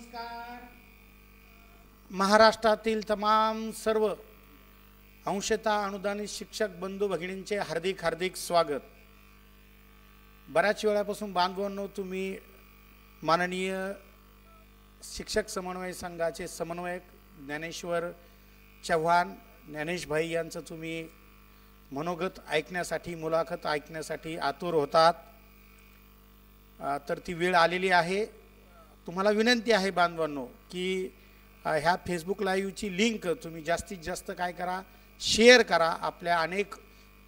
नमस्कार. महाराष्ट्रातील तमाम सर्व अंशतः अनुदानित शिक्षक बंधू भगिनींचे हार्दिक हार्दिक स्वागत. बऱ्याच वेळापासून बांधवांनो तुम्ही माननीय शिक्षक समन्वय संघाचे समन्वयक ज्ञानेश्वर चव्हाण ज्ञानेश भाई यांचं तुम्ही मनोगत ऐकण्यासाठी मुलाखत ऐकण्यासाठी आतुर होतात. तर ती वेळ आलेली आहे. तुम्हाला विनंती आहे बांधवांनो की ह्या फेसबुक लाईव्हची लिंक तुम्ही जास्तीत जास्त काय करा, शेअर करा, आपल्या अनेक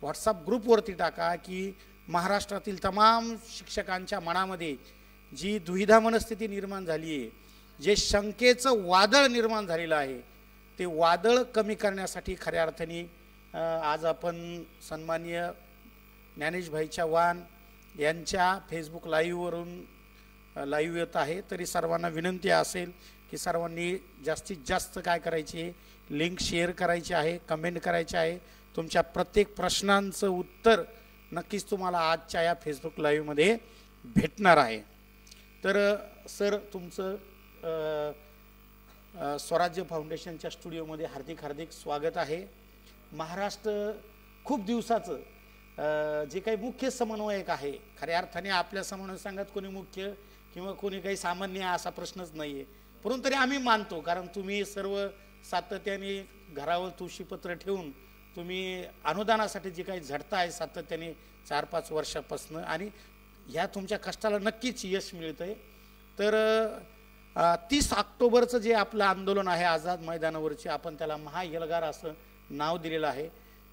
व्हॉट्सअप ग्रुपवरती टाका की महाराष्ट्रातील तमाम शिक्षकांच्या मनामध्ये जी दुविधा मनस्थिती निर्माण झाली आहे, जे शंकेचं वादळ निर्माण झालेलं आहे, ते वादळ कमी करण्यासाठी खऱ्या अर्थाने आज आपण सन्माननीय ज्ञानेश भाई चव्हाण यांच्या फेसबुक लाईव्हवरून लाईव्ह येत आहे. तरी सर्वांना विनंती असेल की सर्वांनी जास्तीत जास्त काय करायची, लिंक शेअर करायची आहे, कमेंट करायची आहे. तुमच्या प्रत्येक प्रश्नांचं उत्तर नक्कीच तुम्हाला आजच्या या फेसबुक लाईव्हमध्ये भेटणार आहे. तर सर तुमचं स्वराज्य फाउंडेशनच्या स्टुडिओमध्ये हार्दिक हार्दिक स्वागत आहे. महाराष्ट्र खूप दिवसाचं जे काही मुख्य समन्वयक आहे, खऱ्या अर्थाने आपल्या समन्वय संघात कोणी मुख्य किंवा कोणी काही सामान्य असा प्रश्नच नाही आहे, परंतु तरी आम्ही मानतो कारण तुम्ही सर्व सातत्याने घरावर तुळशीपत्र ठेवून तुम्ही अनुदानासाठी जे काही झटताय सातत्याने 4-5 वर्षापासून आणि ह्या तुमच्या कष्टाला नक्कीच यश मिळतं आहे. तर 30 ऑक्टोबरचं जे आपलं आंदोलन आहे आझाद मैदानावरची, आपण त्याला महाएल्गार असं नाव दिलेलं आहे,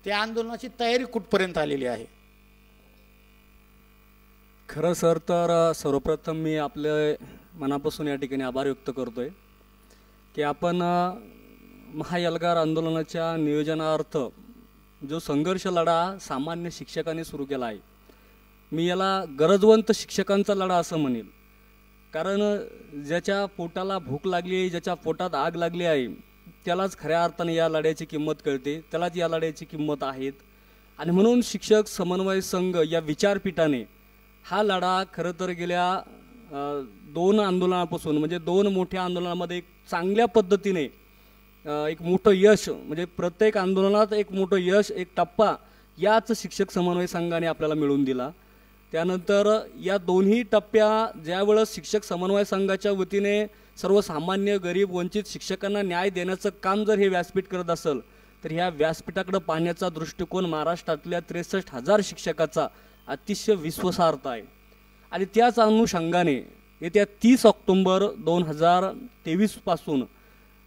त्या आंदोलनाची तयारी कुठपर्यंत आलेली आहे? खरं सर तर सर्वप्रथम मी आपल्या मनापासून या ठिकाणी आभार व्यक्त करतोय की आपण महाएल्गार आंदोलनाच्या नियोजनार्थ जो संघर्ष लढा सामान्य शिक्षकांनी सुरू केला आहे, मी याला गरजवंत शिक्षकांचा लढा असं म्हणेल. कारण ज्याच्या पोटाला भूक लागली आहे, ज्याच्या पोटात आग लागली आहे, त्यालाच खऱ्या अर्थाने या लढ्याची किंमत कळते, त्यालाच या लढ्याची किंमत आहेत. आणि म्हणून शिक्षक समन्वय संघ या विचारपीठाने हा लढा खरं तर गेल्या 2 आंदोलनापासून म्हणजे 2 मोठ्या आंदोलनामध्ये एक चांगल्या पद्धतीने एक मोठं यश, म्हणजे प्रत्येक आंदोलनात एक मोठं यश, एक टप्पा याच शिक्षक समन्वय संघाने आपल्याला मिळवून दिला. त्यानंतर या दोन्ही टप्प्या ज्यावेळेस शिक्षक समन्वय संघाच्या वतीने सर्वसामान्य गरीब वंचित शिक्षकांना न्याय देण्याचं काम जर हे व्यासपीठ करत असेल, तर ह्या व्यासपीठाकडे पाहण्याचा दृष्टिकोन महाराष्ट्रातल्या 63,000 शिक्षकाचा अतिशय विश्वासार्ह आहे. आणि त्याच अनुषंगाने येत्या 30 ऑक्टोबर 2023 पासून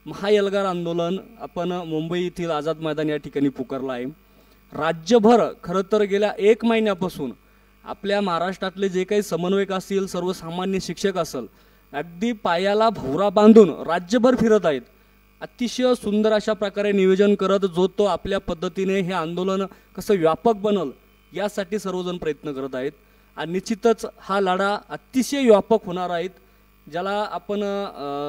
महाएल्गार आंदोलन आपण मुंबई येथील आझाद मैदान या ठिकाणी पुकारलं आहे. राज्यभर खरं तर गेल्या 1 महिन्यापासून आपल्या महाराष्ट्रातले जे काही समन्वयक असतील, सर्वसामान्य शिक्षक असेल, अगदी पायाला भोवरा बांधून राज्यभर फिरत आहेत. अतिशय सुंदर अशा प्रकारे नियोजन करत जो तो आपल्या पद्धतीने हे आंदोलन कसं व्यापक बनल यासाठी सर्वजण प्रयत्न करत आहेत. आणि निश्चितच हा लढा अतिशय व्यापक होणार आहेत, ज्याला आपण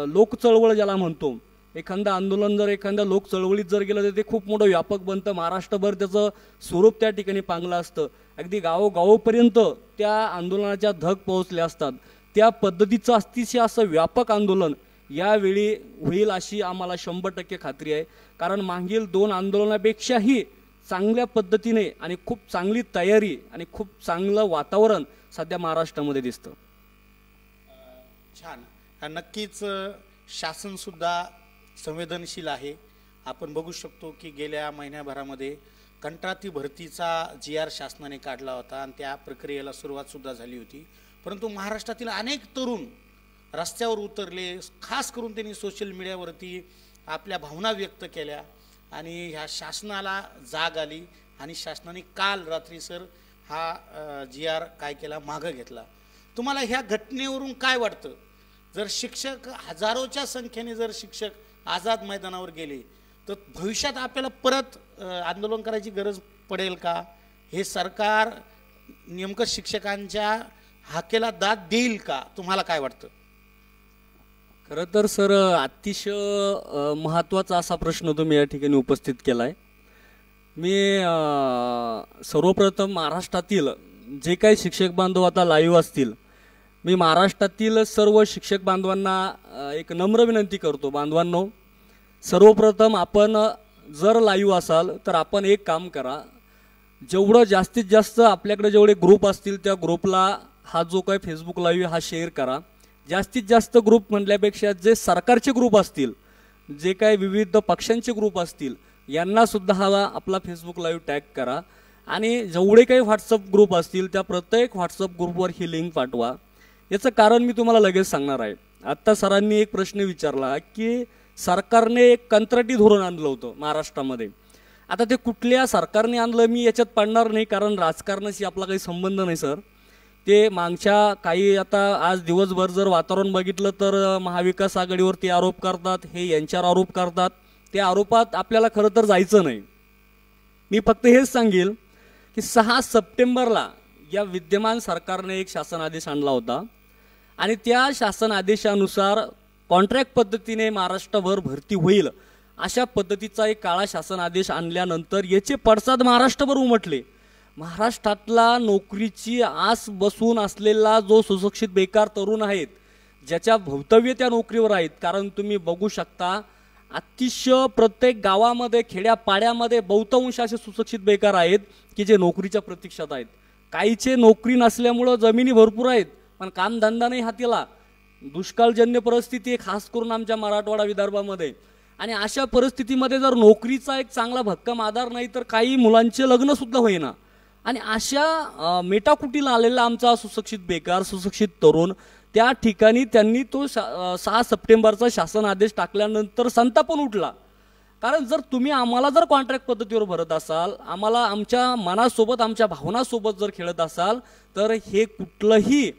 लोक चळवळ ज्याला म्हणतो. एखादं आंदोलन जर एखाद्या लोक चळवळीत जर गेलं तर ते खूप मोठं व्यापक बनतं, महाराष्ट्रभर त्याचं स्वरूप त्या ठिकाणी पांगलं असतं, अगदी गावोगावपर्यंत त्या आंदोलनाच्या धग पोहोचल्या असतात. त्या पद्धतीचं अतिशय असं व्यापक आंदोलन यावेळी होईल अशी आम्हाला 100% खात्री आहे. कारण मागील 2 आंदोलनापेक्षाही चांगल्या पद्धतीने आणि खूप चांगली तयारी आणि खूप चांगलं वातावरण सध्या महाराष्ट्रामध्ये दिसतं. छान. नक्कीच शासनसुद्धा संवेदनशील आहे. आपण बघू शकतो की गेल्या महिन्याभरामध्ये कंत्राटी भरतीचा GR शासनाने काढला होता आणि त्या प्रक्रियेला सुरुवातसुद्धा झाली होती. परंतु महाराष्ट्रातील अनेक तरुण रस्त्यावर उतरले, खास करून त्यांनी सोशल मीडियावरती आपल्या भावना व्यक्त केल्या आणि ह्या शासनाला जाग आली आणि शासनाने काल रात्री सर हा GR काय केला, मागं घेतला. तुम्हाला ह्या घटनेवरून काय वाटतं? जर शिक्षक हजारोच्या संख्येने जर शिक्षक आझाद मैदानावर गेले तर भविष्यात आपल्याला परत आंदोलन करायची गरज पडेल का? हे सरकार नेमकं शिक्षकांच्या हाकेला दाद देईल का? तुम्हाला काय वाटतं? खरं तर सर अतिशय महत्त्वाचा असा प्रश्न तुम्ही या ठिकाणी उपस्थित केला आहे. मी सर्वप्रथम महाराष्ट्रातील जे काही शिक्षक बांधव आता लाईव्ह असतील मी महाराष्ट्रातील सर्व शिक्षक बांधवांना एक नम्र विनंती करतो. बांधवांनो, सर्वप्रथम आपण जर लाईव्ह असाल तर आपण एक काम करा, जेवढं जास्तीत जास्त आपल्याकडे जेवढे ग्रुप असतील त्या ग्रुपला हा जो काही फेसबुक लाईव्ह हा शेअर करा. जास्तीत जास्त ग्रुप म्हटल्यापेक्षा जे सरकारचे ग्रुप असतील, जे काही विविध पक्षांचे ग्रुप असतील, यांनासुद्धा हा आपला फेसबुक लाईव्ह टॅग करा. आणि जेवढे काही व्हॉट्सअप ग्रुप असतील त्या प्रत्येक व्हॉट्सअप ग्रुपवर ही लिंक पाठवा. याचं कारण मी तुम्हाला लगेच सांगणार आहे. आत्ता सरांनी एक प्रश्न विचारला की सरकारने एक कंत्राटी धोरण आणलं होतं महाराष्ट्रामध्ये. आता ते कुठल्या सरकारने आणलं मी याच्यात पडणार नाही, कारण राजकारणाशी आपला काही संबंध नाही सर. ते मागच्या काही आता आज दिवसभर जर वातावरण बघितलं तर महाविकास आघाडीवरती आरोप करतात, हे यांच्यावर आरोप करतात. त्या आरोपात आपल्याला खरं तर जायचं नाही. मी फक्त हेच सांगेल की 6 सप्टेंबरला या विद्यमान सरकारने एक शासन आदेश आणला होता आणि त्या शासन आदेशानुसार कॉन्ट्रॅक्ट पद्धतीने महाराष्ट्रभर भरती होईल अशा पद्धतीचा एक काळा शासन आदेश आणल्यानंतर याचे पडसाद महाराष्ट्रभर उमटले. महाराष्ट्रातला नोकरीची आस बसून असलेला जो सुशिक्षित बेकार तरुण आहेत, ज्याच्या भवितव्य त्या नोकरीवर आहेत, कारण तुम्ही बघू शकता अतिशय प्रत्येक गावामध्ये खेड्यापाड्यामध्ये बहुतांश असे सुशिक्षित बेकार आहेत की जे नोकरीच्या प्रतीक्षेत आहेत. काहीचे नोकरी नसल्यामुळं जमिनी भरपूर आहेत पण कामधंदा नाही हातीला. दुष्काळजन्य परिस्थिती खास करून आमच्या मराठवाडा विदर्भामध्ये. आणि अशा परिस्थितीमध्ये जर नोकरीचा एक चांगला भक्कम आधार नाही तर काही मुलांचे लग्नसुद्धा होईना. आणि अशा मेटाकुटीला आलेला आमचा सुशिक्षित बेकार सुशिक्षित तरुण त्या ठिकाणी त्यांनी तो 6 सप्टेंबरचा शासन आदेश टाकल्यानंतर संतापून उठला. कारण जर तुम्ही आम्हाला जर कॉन्ट्रॅक्ट पद्धतीवर भरत असाल, आम्हाला आमच्या मनासोबत आमच्या भावनासोबत जर खेळत असाल तर हे कुठलंही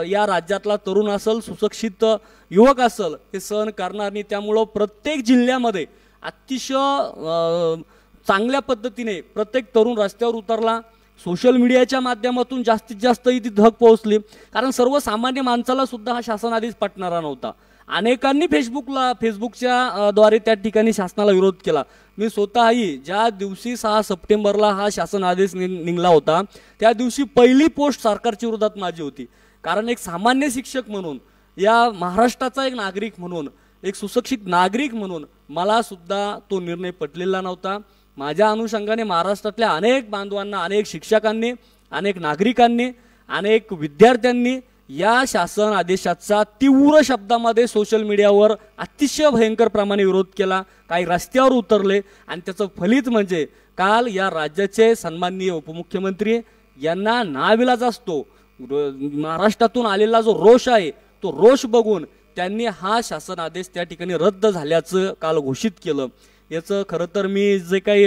या राज्यातला तरुण असेल सुशिक्षित युवक असेल हे सहन करणार नाही. त्यामुळं प्रत्येक जिल्ह्यामध्ये अतिशय चांगल्या पद्धतीने प्रत्येक तरुण रस्त्यावर उतरला. सोशल मीडियाच्या माध्यमातून जास्तीत जास्त ती धग पोहोचली, कारण सर्वसामान्य माणसाला सुद्धा हा शासन आदेश पटणारा नव्हता. अनेकांनी फेसबुकच्या द्वारे त्या ठिकाणी शासनाला विरोध केला. मी स्वतःही ज्या दिवशी 6 सप्टेंबरला हा शासन आदेश निघाला होता त्या दिवशी पहिली पोस्ट सरकारच्या विरोधात माझी होती. कारण एक सामान्य शिक्षक म्हणून, या महाराष्ट्राचा एक नागरिक म्हणून, एक सुशिक्षित नागरिक म्हणून मला सुद्धा तो निर्णय पटलेला नव्हता. माझ्या अनुषंगाने महाराष्ट्रातल्या अनेक बांधवांना, अनेक शिक्षकांनी, अनेक नागरिकांनी, अनेक विद्यार्थ्यांनी या शासन आदेशाचा तीव्र शब्दामध्ये सोशल मीडियावर अतिशय भयंकर प्रमाणे विरोध केला. काही रस्त्यावर उतरले आणि त्याचं फलित म्हणजे काल या राज्याचे सन्माननीय उपमुख्यमंत्री यांना नाविलाज असतो महाराष्ट्रातून आलेला जो रोष आहे तो रोष बघून त्यांनी हा शासन आदेश त्या ठिकाणी रद्द झाल्याचं काल घोषित केलं. याचं खरं तर मी जे काही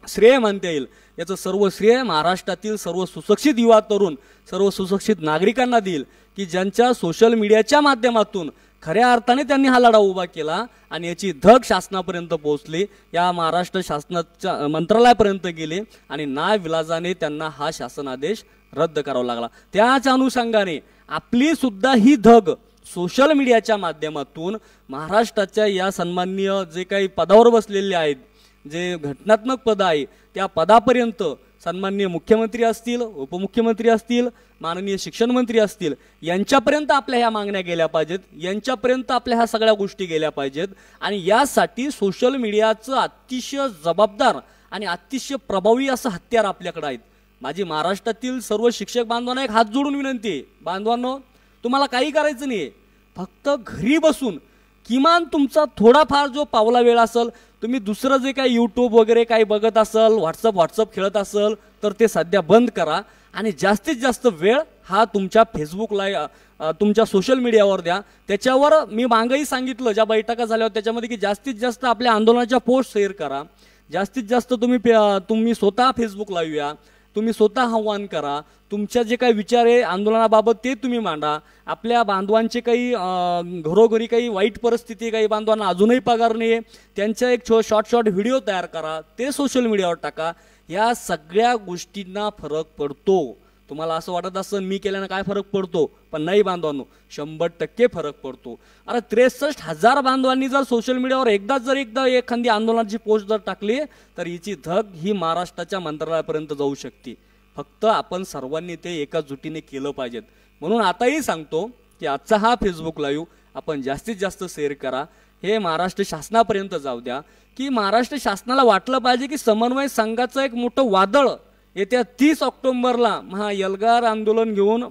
श्रेय मानता येईल याचं सर्व श्रेय महाराष्ट्रातील सर्व सुशिक्षित युवा तरुण, सर्व सुशिक्षित नागरिकांना देईल की ज्यांच्या सोशल मीडियाच्या माध्यमातून खऱ्या अर्थाने त्यांनी हा लढा उभा केला आणि याची धग शासनापर्यंत पोहोचली, या महाराष्ट्र शासनाच्या मंत्रालयापर्यंत गेले आणि नाविलाजाने त्यांना हा शासन आदेश रद्द करावा लागला. त्याच अनुषंगाने आपली सुद्धा ही धग सोशल मीडियाच्या माध्यमातून महाराष्ट्राच्या या सन्माननीय जे काही पदावर बसलेले आहेत, जे घटनात्मक पद आहे त्या पदापर्यंत सन्माननीय मुख्यमंत्री असतील, उपमुख्यमंत्री असतील, माननीय शिक्षण मंत्री असतील, यांच्यापर्यंत आपल्या ह्या मागण्या गेल्या पाहिजेत, यांच्यापर्यंत आपल्या ह्या सगळ्या गोष्टी गेल्या पाहिजेत. आणि यासाठी सोशल मीडियाचं अतिशय जबाबदार आणि अतिशय प्रभावी असं हत्यार आपल्याकडे आहेत. माझी महाराष्ट्रातील सर्व शिक्षक बांधवांना एक हात जोडून विनंती आहे, बांधवांनो तुम्हाला काही करायचं नाही, फक्त घरी बसून किमान तुमचा थोडाफार जो पावला वेळ असेल, तुम्ही दुसरं जे काही यूट्यूब वगैरे काही बघत असाल, व्हॉट्सअप खेळत असाल तर ते सध्या बंद करा आणि जास्तीत जास्त वेळ हा तुमच्या फेसबुकला, तुमच्या सोशल मीडियावर द्या. त्याच्यावर मी मागंही सांगितलं ज्या बैठका झाल्या होत्या त्याच्यामध्ये की जास्तीत जास्त आपल्या आंदोलनाच्या पोस्ट शेअर करा, जास्तीत जास्त तुम्ही स्वतः फेसबुक लावूया, तुम्ही स्वतः आव्हान करा, तुमच्या जे काही विचार आहे आंदोलनाबाबत ते तुम्ही मांडा. आपल्या बांधवांचे काही घरोघरी काही वाईट परिस्थिती, काही बांधवांना अजूनही पगार नाही आहे, त्यांचा एक शॉर्ट व्हिडिओ तयार करा, ते सोशल मीडियावर टाका. या सगळ्या गोष्टींना फरक पडतो. तुम्हाला असं वाटत असेल मी केल्यानं काय फरक पडतो, पण नाही बांधवांनो, 100% फरक पडतो. अरे 63,000 बांधवांनी जर सोशल मीडियावर एकदा एखादी आंदोलनाची पोस्ट जर टाकली तर हिची धग ही महाराष्ट्राच्या मंत्रालयापर्यंत जाऊ शकते. फक्त आपण सर्वांनी ते एकजुटीने केलं पाहिजेत. म्हणून आताही सांगतो की आजचा हा फेसबुक लाईव्ह आपण जास्तीत जास्त शेअर करा. हे महाराष्ट्र शासनापर्यंत जाऊ द्या की महाराष्ट्र शासनाला वाटलं पाहिजे की समन्वय संघाचं एक मोठं वादळ येत्या 30 ऑक्टोबरला महाएल्गार आंदोलन घेऊन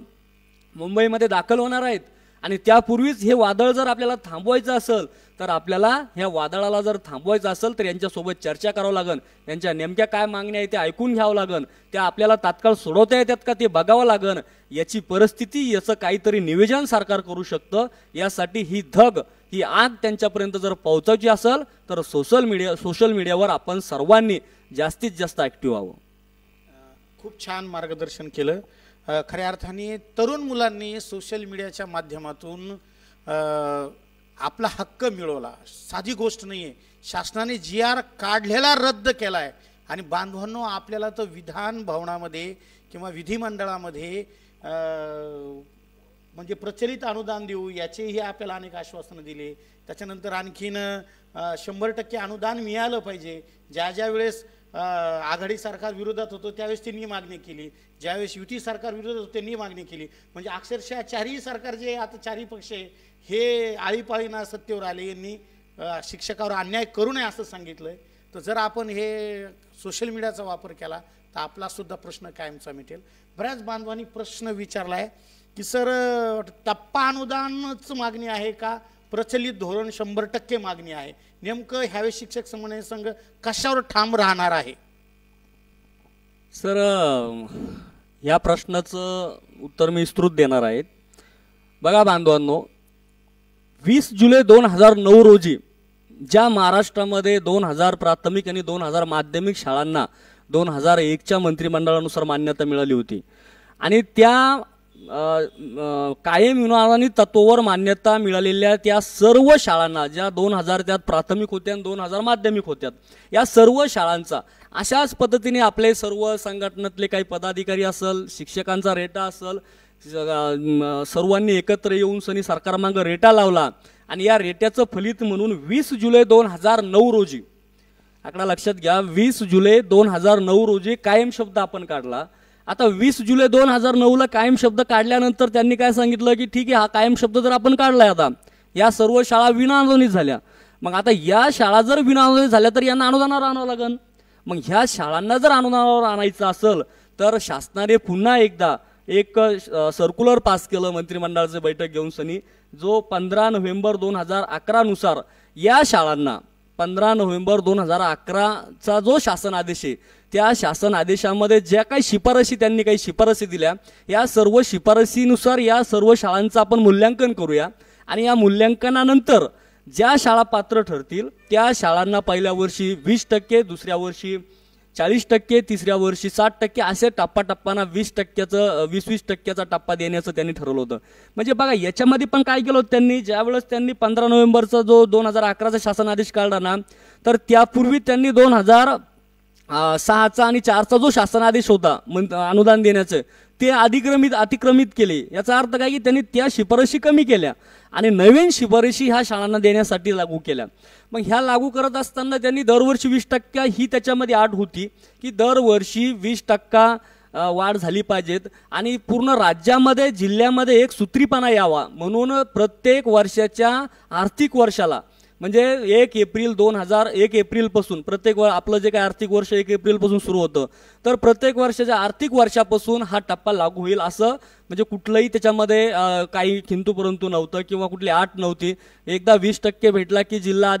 मुंबईमध्ये दाखल होणार आहेत. आणि त्यापूर्वीच हे वादळ जर आपल्याला थांबवायचं असेल तर आपल्याला ह्या वादळाला जर थांबवायचं असेल तर यांच्यासोबत चर्चा करावं लागेल. यांच्या नेमक्या काय मागण्या आहेत त्या ऐकून घ्यावं लागेल. त्या आपल्याला तात्काळ सोडवता येतात का ते बघावं लागेल. याची परिस्थिती याचं काहीतरी निवेदन सरकार करू शकतं. यासाठी ही धग ही आग त्यांच्यापर्यंत जर पोहोचायची असेल तर सोशल मीडियावर आपण सर्वांनी जास्तीत जास्त ॲक्टिव्ह व्हावं. खूप छान मार्गदर्शन केलं. खऱ्या अर्थाने तरुण मुलांनी सोशल मीडियाच्या माध्यमातून आपला हक्क मिळवला. साधी गोष्ट नाही आहे. शासनाने GR काढलेला रद्द केला आहे. आणि बांधवांनो, आपल्याला तर विधान भवनामध्ये किंवा विधिमंडळामध्ये म्हणजे प्रचलित अनुदान देऊ याचेही आपल्याला अनेक आश्वासनं दिले. त्याच्यानंतर आणखीन 100% अनुदान मिळालं पाहिजे. ज्या वेळेस आघाडी सरकार विरोधात होतो त्यावेळेस त्यांनी मागणी केली. ज्यावेळेस युती सरकार विरोधात होतं त्यांनी मागणी केली. म्हणजे अक्षरशः चारही सरकार जे आता चारही पक्ष हे आळीपाळीनं सत्तेवर आले. यांनी शिक्षकावर अन्याय करू नये असं सांगितलं. तर जर आपण हे सोशल मीडियाचा वापर केला तर आपलासुद्धा प्रश्न कायमचा मिटेल. बऱ्याच बांधवांनी प्रश्न विचारला आहे की सर टप्पा अनुदानच मागणी आहे का प्रचलित धोरण 100% मागणी आहे? नेमकं ह्यावेळेस शिक्षक समन्वय संघ कशावर ठाम राहणार आहे? सर, या प्रश्नाचं उत्तर मी विस्तृत देणार आहे. बघा बांधवांनो, 20 जुलै 2009 रोजी ज्या महाराष्ट्रामध्ये 2000 प्राथमिक आणि 2000 माध्यमिक शाळांना 2001च्या मंत्रिमंडळानुसार मान्यता मिळाली होती आणि त्या कायम युनानी तत्वावर मान्यता मिळालेल्या त्या सर्व शाळांना, ज्या 2000 त्यात प्राथमिक होत्या आणि 2000 माध्यमिक होत्या, या सर्व शाळांचा अशाच पद्धतीने आपले सर्व संघटनेतले काही पदाधिकारी असेल, शिक्षकांचा रेटा असेल, सर्वांनी एकत्र येऊन सनी सरकारमागं रेटा लावला. आणि या रेट्याचं फलित म्हणून 20 जुलै 2009 रोजी, आकडा लक्षात घ्या, 20 जुलै 2009 रोजी कायम शब्द आपण काढला. आता 20 जुलै 2009ला कायम शब्द काढल्यानंतर त्यांनी काय सांगितलं की ठीक आहे, हा कायम शब्द जर आपण काढलाय, आता या सर्व शाळा विनाअनुदानित झाल्या. मग आता या शाळा जर विनाअनुदानित झाल्या तर यांना अनुदानावर आणावं लागेल. मग ह्या शाळांना जर अनुदानावर आणायचं असेल तर शासनाने पुन्हा एकदा एक सर्क्युलर पास केलं मंत्रिमंडळाची बैठक घेऊन सनी, जो 15 नोव्हेंबर 2011 नुसार या शाळांना 15 नोव्हेंबर 2011चा जो शासन आदेश आहे त्या शासन आदेशामध्ये ज्या काही शिफारशी त्यांनी काही शिफारशी दिल्या, या सर्व शिफारशीनुसार या सर्व शाळांचं आपण मूल्यांकन करूया. आणि या मूल्यांकनानंतर ज्या शाळा पात्र ठरतील त्या शाळांना पहिल्या वर्षी 20%, दुसऱ्या वर्षी 40%, तिसऱ्या वर्षी 60%, असे टप्प्याटप्प्यानं 20% टप्पा देण्याचं त्यांनी ठरवलं होतं. म्हणजे बघा, याच्यामध्ये पण काय केलं होतं त्यांनी, ज्यावेळेस त्यांनी 15 नोव्हेंबरचा जो 2011चा शासन आदेश काढला ना, तर त्यापूर्वी त्यांनी 2006चा आणि 4चा जो शासन आदेश होता अनुदान देण्याचं, ते अतिक्रमित केले. याचा अर्थ काय की त्यांनी त्या शिफारशी कमी केल्या आणि नवीन शिफारशी ह्या शाळांना देण्यासाठी लागू केल्या. मग ह्या लागू करत असताना त्यांनी दरवर्षी 20% ही त्याच्यामध्ये अट होती की दरवर्षी 20% वाढ झाली पाहिजेत आणि पूर्ण राज्यामध्ये जिल्ह्यामध्ये एक सूत्रीपणा यावा म्हणून प्रत्येक वर्षाच्या आर्थिक वर्षाला, म्हणजे 1 एप्रिलपासून प्रत्येक आपलं जे काही आर्थिक वर्ष 1 एप्रिलपासून सुरू होतं, तर प्रत्येक वर्षाच्या आर्थिक वर्षापासून हा टप्पा लागू होईल. असं म्हणजे कुठलंही त्याच्यामध्ये काही किंतु परंतु नव्हतं किंवा कुठली आट नव्हती. एकदा 20% भेटला की जिल्हा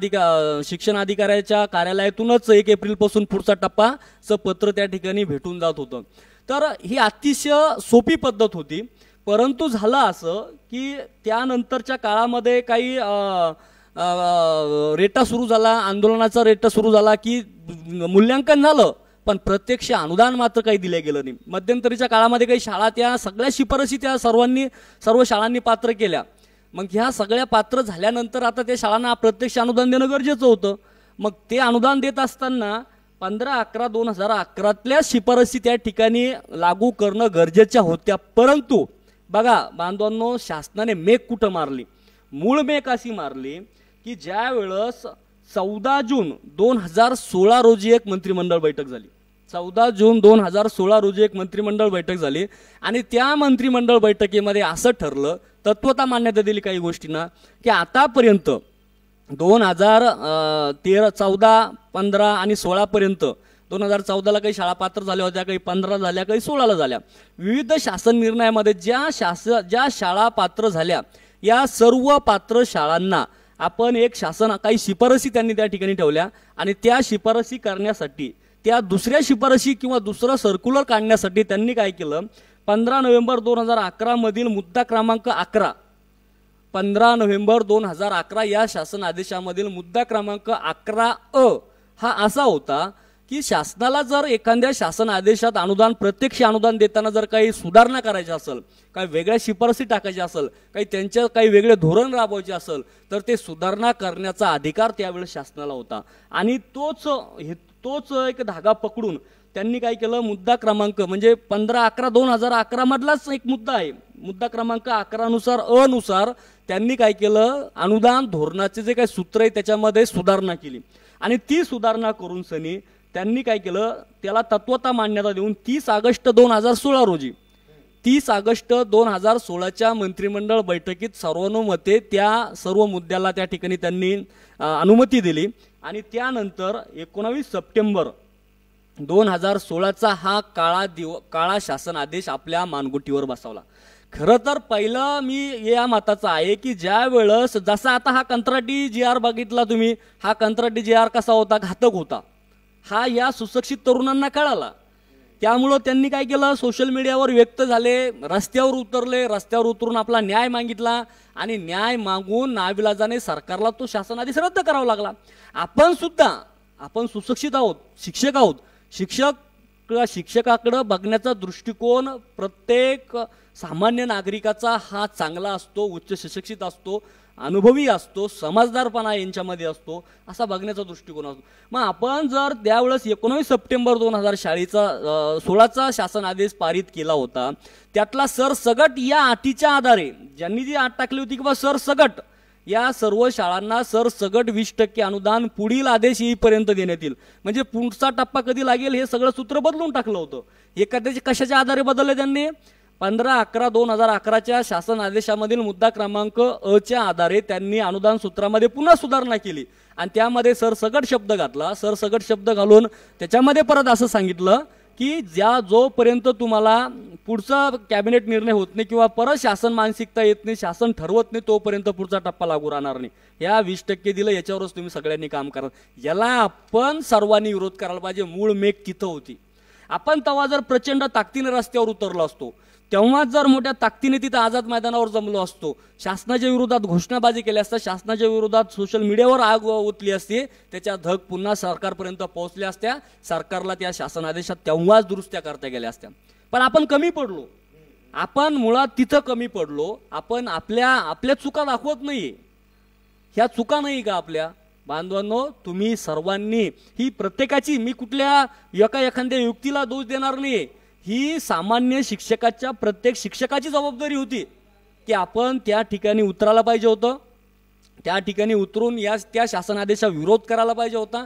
शिक्षण अधिकाऱ्याच्या कार्यालयातूनच 1 एप्रिलपासून पुढचा टप्पाचं पत्र त्या ठिकाणी भेटून जात होतं. तर ही अतिशय सोपी पद्धत होती. परंतु झालं असं की त्यानंतरच्या काळामध्ये काही रेटा सुरू झाला, आंदोलनाचा रेटा सुरू झाला की मूल्यांकन झालं पण प्रत्यक्ष अनुदान मात्र काही दिले गेलं नाही. मध्यंतरीच्या काळामध्ये काही शाळा त्या सगळ्या शिफारशी त्या सर्व शाळांनी पात्र केल्या. मग ह्या सगळ्या पात्र झाल्यानंतर आता त्या शाळांना प्रत्यक्ष अनुदान देणं गरजेचं होतं. मग ते अनुदान देत असताना 15/11/2011तल्या शिफारशी त्या ठिकाणी लागू करणं गरजेच्या होत्या. परंतु बघा बांधवांनो, शासनाने मेक कुठं मारली, मूळ मेक अशी मारली की ज्या वेळेस 14 जून 2016 रोजी एक मंत्रिमंडळ बैठक झाली. 14 जून 2016 रोजी एक मंत्रिमंडळ बैठक झाली आणि त्या मंत्रिमंडळ बैठकीमध्ये असं ठरलं, तत्वता मान्यता दिली काही गोष्टींना, की आतापर्यंत 2013, 14, 15 आणि 16 पर्यंत 2014ला काही शाळा पात्र झाल्या होत्या, काही 15 झाल्या, काही 16ला झाल्या. विविध शासन निर्णयामध्ये ज्या शाळा पात्र झाल्या या सर्व पात्र शाळांना आपण एक काही शिफारसी त्यांनी त्या ठिकाणी ठेवल्या आणि त्या शिफारसी करण्यासाठी, त्या दुसऱ्या शिफारसी किंवा दुसरं सर्क्युलर काढण्यासाठी त्यांनी काय केलं, 15 नोव्हेंबर 2011 मधील मुद्दा क्रमांक 11, 15 नोव्हेंबर 2011 या शासन आदेशामधील मुद्दा क्रमांक 11 हा असा होता की शासनाला जर एखाद्या शासन आदेशात प्रत्यक्ष अनुदान देताना जर काही सुधारणा करायची असेल, काही वेगळ्या शिफारसी टाकायच्या असेल, काही वेगळे धोरण राबवायचे असेल, तर ते सुधारणा करण्याचा अधिकार त्यावेळेस शासनाला होता. आणि तोच एक धागा पकडून त्यांनी काय केलं, मुद्दा क्रमांक म्हणजे 15/11/2011 मधलाच एक मुद्दा आहे, मुद्दा क्रमांक 11 नुसार त्यांनी काय केलं, अनुदान धोरणाचे जे काही सूत्र आहे त्याच्यामध्ये सुधारणा केली. आणि ती सुधारणा करून सनी त्यांनी काय केलं, त्याला तत्वता मान्यता देऊन 30 ऑगस्ट 2016 रोजी 30 ऑगस्ट 2016च्या मंत्रिमंडळ बैठकीत सर्वानुमते त्या सर्व मुद्द्याला त्या ठिकाणी त्यांनी अनुमती दिली. आणि त्यानंतर 19 सप्टेंबर 2016चा हा काळा शासन आदेश आपल्या मानगुटीवर बसवला. खरं तर पहिलं मी या मताचा आहे की ज्या वेळेस जसा आता हा कंत्राटी GR बघितला तुम्ही, हा कंत्राटी GR कसा होता, घातक होता, हा या सुशिक्षित तरुणांना कळाला. त्यामुळं त्यांनी काय केलं, सोशल मीडियावर व्यक्त झाले, रस्त्यावर उतरले, रस्त्यावर उतरून आपला न्याय मागितला आणि न्याय मागून नाविलाजाने सरकारला तो शासन आदेश रद्द करावा लागला. आपण सुशिक्षित आहोत, शिक्षक आहोत, शिक्षकाकडे बघण्याचा दृष्टिकोन प्रत्येक सामान्य नागरिकाचा हा चांगला असतो, उच्च शिक्षित असतो, अनुभवी असतो, समजदारपणा यांच्यामध्ये असतो, असा बघण्याचा दृष्टिकोन असतो. मग आपण जर त्यावेळेस 19 सप्टेंबर 2016चा शासन आदेश पारित केला होता, त्यातला सरसगट या अटीच्या आधारे ज्यांनी जी अट टाकली होती किंवा सरसगट या सर्व शाळांना सरसगट 20% अनुदान पुढील आदेश येईपर्यंत देण्यात येईल. म्हणजे पुढचा टप्पा कधी लागेल हे सगळं सूत्र बदलून टाकलं होतं. एखाद्याचे कशाच्या आधारे बदलले त्यांनी, 15/11/2011च्या शासन आदेशामधील मुद्दा क्रमांक च्या आधारे त्यांनी अनुदान सूत्रामध्ये पुन्हा सुधारणा केली आणि त्यामध्ये सरसगट शब्द घातला. सरसगट शब्द घालून त्याच्यामध्ये परत असं सांगितलं की जोपर्यंत तुम्हाला पुढचा कॅबिनेट निर्णय होत नाही किंवा परत शासन मानसिकता येत नाही, शासन ठरवत नाही, तोपर्यंत पुढचा टप्पा लागू राहणार नाही. या 20% दिलं, याच्यावरच तुम्ही सगळ्यांनी काम करा. याला आपण सर्वांनी विरोध करायला पाहिजे. मूळ मेघ तिथं होती. आपण तेव्हा जर प्रचंड ताकदीने रस्त्यावर उतरलो असतो, तेव्हाच जर मोठ्या ताकदीने तिथं आझाद मैदानावर जमलो असतो, शासनाच्या विरोधात घोषणाबाजी केली असता, शासनाच्या विरोधात सोशल मीडियावर आग ओतली असती, त्याच्या धग पुन्हा सरकारपर्यंत पोहोचल्या असत्या, सरकारला त्या शासन आदेशात तेव्हाच दुरुस्त्या करता गेल्या असत्या. पण आपण कमी पडलो, आपण मुळात तिथं कमी पडलो. आपण आपल्या चुका दाखवत नाहीये. ह्या चुका नाही का आपल्या बांधवांनो? तुम्ही सर्वांनी ही प्रत्येकाची, मी कुठल्या एखाद्या युक्तीला दोष देणार नाही, ही सामान्य शिक्षकाच्या प्रत्येक शिक्षकाची जबाबदारी होती की आपण त्या ठिकाणी उतरायला पाहिजे होतं. त्या ठिकाणी उतरून त्या शासन आदेशा विरोध करायला पाहिजे होता.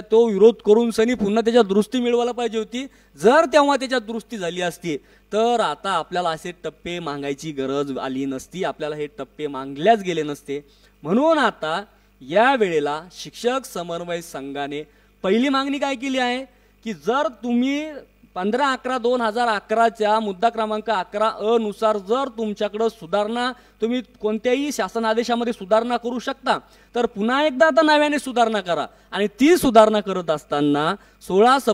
तो विरोध करून सनी पुन्हा त्याच्या दुरुस्ती मिळवायला पाहिजे होती. जर तेव्हा त्याच्यात दुरुस्ती झाली असती तर आता आपल्याला असे टप्पे मागायची गरज आली नसती, आपल्याला हे टप्पे मागल्याच गेले नसते. म्हणून आता या वेळेला शिक्षक समन्वय संघाने पहिली मागणी काय केली आहे की जर तुम्ही 15/11/2011च्या मुद्दा क्रमांक 11 नुसार जर तुमच्याकडे सुधारणा, तुम्ही कोणत्याही शासन आदेशामध्ये सुधारणा करू शकता, तर पुन्हा एकदा आता नव्याने सुधारणा करा. आणि ती सुधारणा करत असताना 19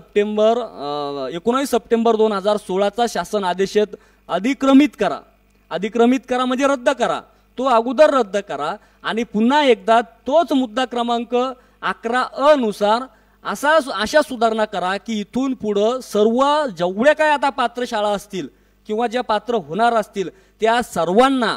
सप्टेंबर 2016चा शासन आदेश अधिक्रमित करा म्हणजे रद्द करा, तो अगोदर रद्द करा आणि पुन्हा एकदा तोच मुद्दा क्रमांक 11 नुसार अशा सुधारणा करा की इथून पुढं सर्व जेवढ्या काय आता पात्र शाळा असतील किंवा ज्या पात्र होणार असतील त्या सर्वांना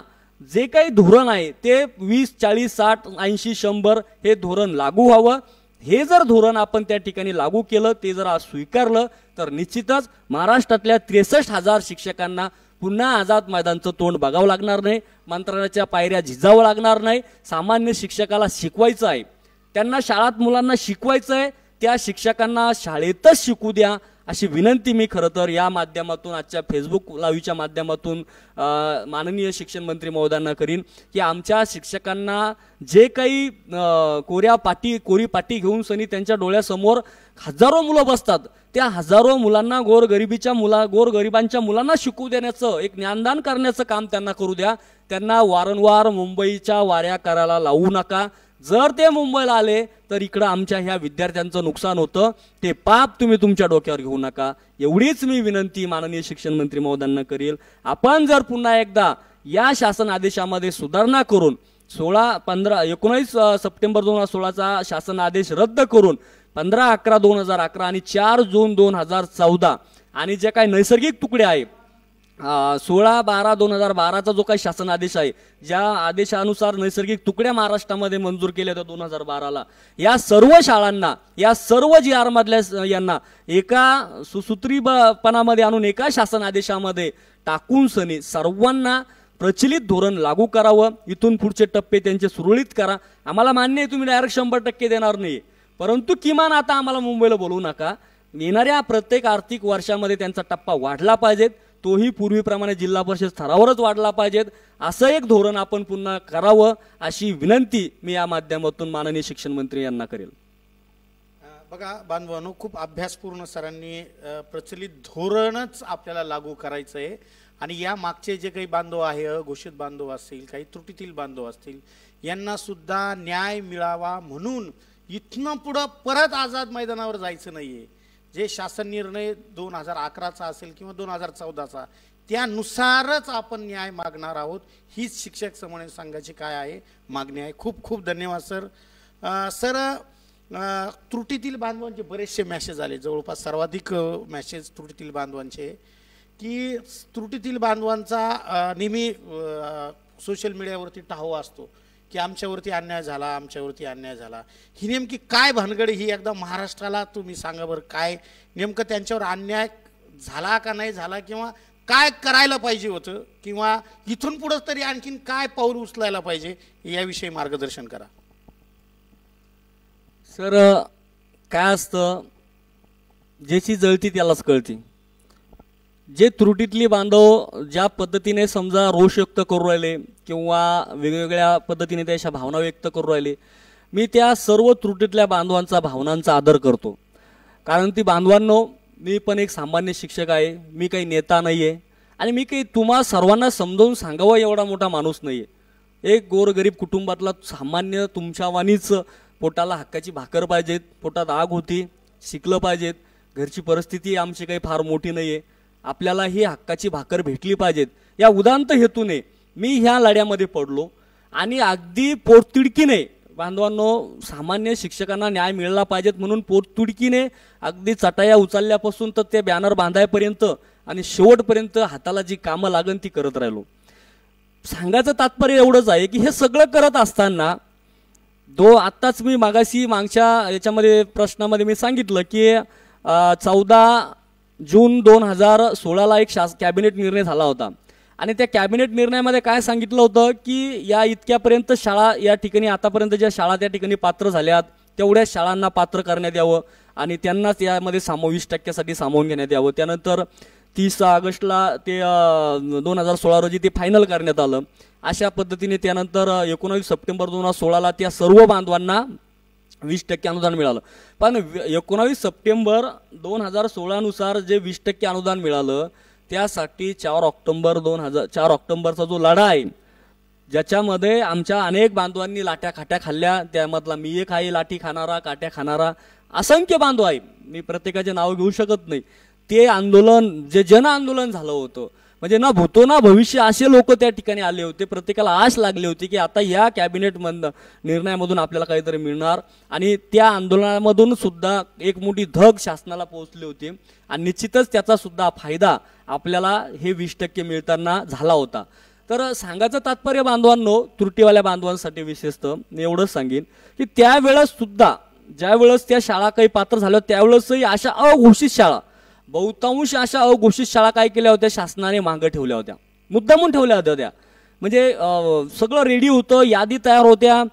जे काही धोरण आहे ते 20, 40, 60, 80, 100 हे धोरण लागू व्हावं. हे जर धोरण आपण त्या ठिकाणी लागू केलं, ते जर स्वीकारलं, तर निश्चितच महाराष्ट्रातल्या 63,000 शिक्षकांना पुन्हा आझाद मैदानचं तोंड बघावं लागणार नाही, मंत्रालयाच्या पायऱ्या झिजावं लागणार नाही. सामान्य शिक्षकाला शिकवायचं आहे, त्यांना शाळात मुलांना शिकवायचं आहे, त्या शिक्षकांना शाळेतच शिकू द्या अशी विनंती मी खरं तर या माध्यमातून, आजच्या फेसबुक लाईव्हच्या माध्यमातून माननीय शिक्षण मंत्री महोदयांना करीन की आमच्या शिक्षकांना जे काही कोरी पाटी घेऊन सनी त्यांच्या डोळ्यासमोर हजारो मुलं बसतात, त्या हजारो मुलांना गोरगरिबांच्या मुलांना शिकवू देण्याचं, एक ज्ञानदान करण्याचं काम त्यांना करू द्या. त्यांना वारंवार मुंबईच्या वाऱ्या करायला लावू नका. जर ते मुंबईला आले तर इकडं आमच्या ह्या विद्यार्थ्यांचं नुकसान होतं, ते पाप तुम्ही तुमच्या डोक्यावर घेऊ नका. एवढीच मी विनंती माननीय शिक्षण मंत्री महोदयांना करेल. आपण जर पुन्हा एकदा या शासन आदेशामध्ये सुधारणा करून 19 सप्टेंबर 2016चा शासन आदेश रद्द करून 15/11/2011 आणि 4 जून 2014 आणि जे काही नैसर्गिक तुकडे आहे 16/12/2012चा जो काही शासन आदेश आहे, ज्या आदेशानुसार नैसर्गिक तुकड्या महाराष्ट्रामध्ये मंजूर केल्या होत्या 2012ला, या सर्व शाळांना, या सर्व GR मधल्या यांना एका सुसूत्रीपणामध्ये आणून एका शासन आदेशामध्ये टाकून सनी सर्वांना प्रचलित धोरण लागू करावं. इथून पुढचे टप्पे त्यांचे सुरळीत करा. आम्हाला मान्य आहे तुम्ही डायरेक्ट 100% देणार नाही, परंतु किमान आता आम्हाला मुंबईला बोलवू नका. येणाऱ्या प्रत्येक आर्थिक वर्षामध्ये त्यांचा टप्पा वाढला पाहिजे, तोही पूर्वीप्रमाणे जिल्हा परिषद स्तरावरच वाढला पाहिजेत. असं एक धोरण आपण पुन्हा करावं अशी विनंती मी या माध्यमातून माननीय शिक्षण मंत्री यांना करेल. बघा बांधवांनो, खूप अभ्यासपूर्ण सरांनी प्रचलित धोरणच आपल्याला लागू करायचं आहे आणि या मागचे जे काही बांधव आहे, घोषित बांधव असतील, काही त्रुटीतील बांधव असतील, यांना सुद्धा न्याय मिळावा म्हणून इथनं पुढं परत आझाद मैदानावर जायचं नाहीये. जे शासन निर्णय 2011चा असेल किंवा 2014चा, त्यानुसारच आपण न्याय मागणार आहोत. हीच शिक्षक समन्वय संघाची काय आहे मागणी आहे. खूप खूप धन्यवाद सर. सर, त्रुटीतील बांधवांचे बरेचसे मॅसेज आले, जवळपास सर्वाधिक मॅसेज त्रुटीतील बांधवांचे, की त्रुटीतील बांधवांचा नेहमी सोशल मीडियावरती टाहवा असतो की आमच्यावरती अन्याय झाला, आमच्यावरती अन्याय झाला. ही नेमकी काय भानगड, ही एकदा महाराष्ट्राला तुम्ही सांगा बरं. काय नेमकं त्यांच्यावर अन्याय झाला का नाही झाला, किंवा काय करायला पाहिजे होतं, किंवा इथून पुढं तरी आणखीन काय पाऊल उचलायला पाहिजे, याविषयी मार्गदर्शन करा. सर, काय असतं, ज्याची जळती त्यालाच कळती. जे त्रुटीतली बांधव ज्या पद्धतीने समजा रोष व्यक्त करू राहिले किंवा वेगवेगळ्या पद्धतीने त्याच्या भावना व्यक्त करू राहिले, मी त्या सर्व त्रुटीतल्या बांधवांचा, भावनांचा आदर करतो. कारण ती बांधवांनो, मी पण एक सामान्य शिक्षक आहे, मी काही नेता नाही आहे आणि मी काही तुम्हा सर्वांना समजावून सांगावं एवढा मोठा माणूस नाही आहे. एक गोरगरीब कुटुंबातला सामान्य तुमच्यावानीच पोटाला हक्काची भाकर पाहिजेत, पोटात आग होती, शिकलं पाहिजेत, घरची परिस्थिती आमची काही फार मोठी नाही आहे, आपल्याला ही हक्काची भाकर भेटली पाहिजेत, या उदांत हेतूने मी ह्या लढ्यामध्ये पडलो. आणि अगदी पोटतिडकीने बांधवांनो, सामान्य शिक्षकांना न्याय मिळाला पाहिजेत म्हणून पोटतिडकीने अगदी चटाया उचलल्यापासून तर ते बॅनर बांधायपर्यंत आणि शेवटपर्यंत हाताला जी कामं लागन ती करत राहिलो. सांगायचं तात्पर्य एवढंच आहे की हे सगळं करत असताना आत्ताच मी मागच्या याच्यामध्ये प्रश्नामध्ये मी सांगितलं की 14 जून 2016ला एक कॅबिनेट निर्णय झाला होता आणि त्या कॅबिनेट निर्णयामध्ये काय सांगितलं होतं की या इतक्यापर्यंत शाळा, या ठिकाणी आतापर्यंत ज्या शाळा त्या ठिकाणी पात्र झाल्यात तेवढ्या शाळांना पात्र करण्यात यावं आणि त्यांनाच यामध्ये 20% सामावून घेण्यात यावं. त्यानंतर 30 ऑगस्टला ते 2016 रोजी ते फायनल करण्यात आलं. अशा पद्धतीने त्यानंतर 19 सप्टेंबर 2016ला त्या सर्व बांधवांना 20% अनुदान मिळालं. पण 19 सप्टेंबर 2016 नुसार जे 20% अनुदान मिळालं त्यासाठी 4 ऑक्टोबरचा जो लढा आहे, ज्याच्यामध्ये आमच्या अनेक बांधवांनी लाट्या खाट्या खाल्ल्या, त्यामधला मी एक आहे लाठी खाणारा, काट्या खाणारा, असंख्य बांधव आहे, मी प्रत्येकाचे नाव घेऊ शकत नाही. ते आंदोलन जे जन आंदोलन झालं होतं, म्हणजे ना भूतो ना भविष्य असे लोक त्या ठिकाणी आले होते. प्रत्येकाला आश लागली होती की आता या कॅबिनेट निर्णयामधून आपल्याला काहीतरी मिळणार आणि त्या आंदोलनामधून सुद्धा एक मोठी धग शासनाला पोहोचली होती आणि निश्चितच त्याचा सुद्धा फायदा आपल्याला हे 20% मिळताना झाला होता. तर सांगायचं तात्पर्य बांधवांनो, त्रुटीवाल्या बांधवांसाठी विशेषतः मी एवढंच सांगेन की त्यावेळेस सुद्धा ज्यावेळेस त्या शाळा काही पात्र झाल्या त्यावेळेसही अशा अघोषित शाळा, बहुतांश अशा अघोषित शाळा काय केल्या होत्या, शासनाने मागं ठेवल्या होत्या, मुद्दामून ठेवल्या होत्या त्या. म्हणजे सगळं रेडी होतं, यादी तयार होत्या,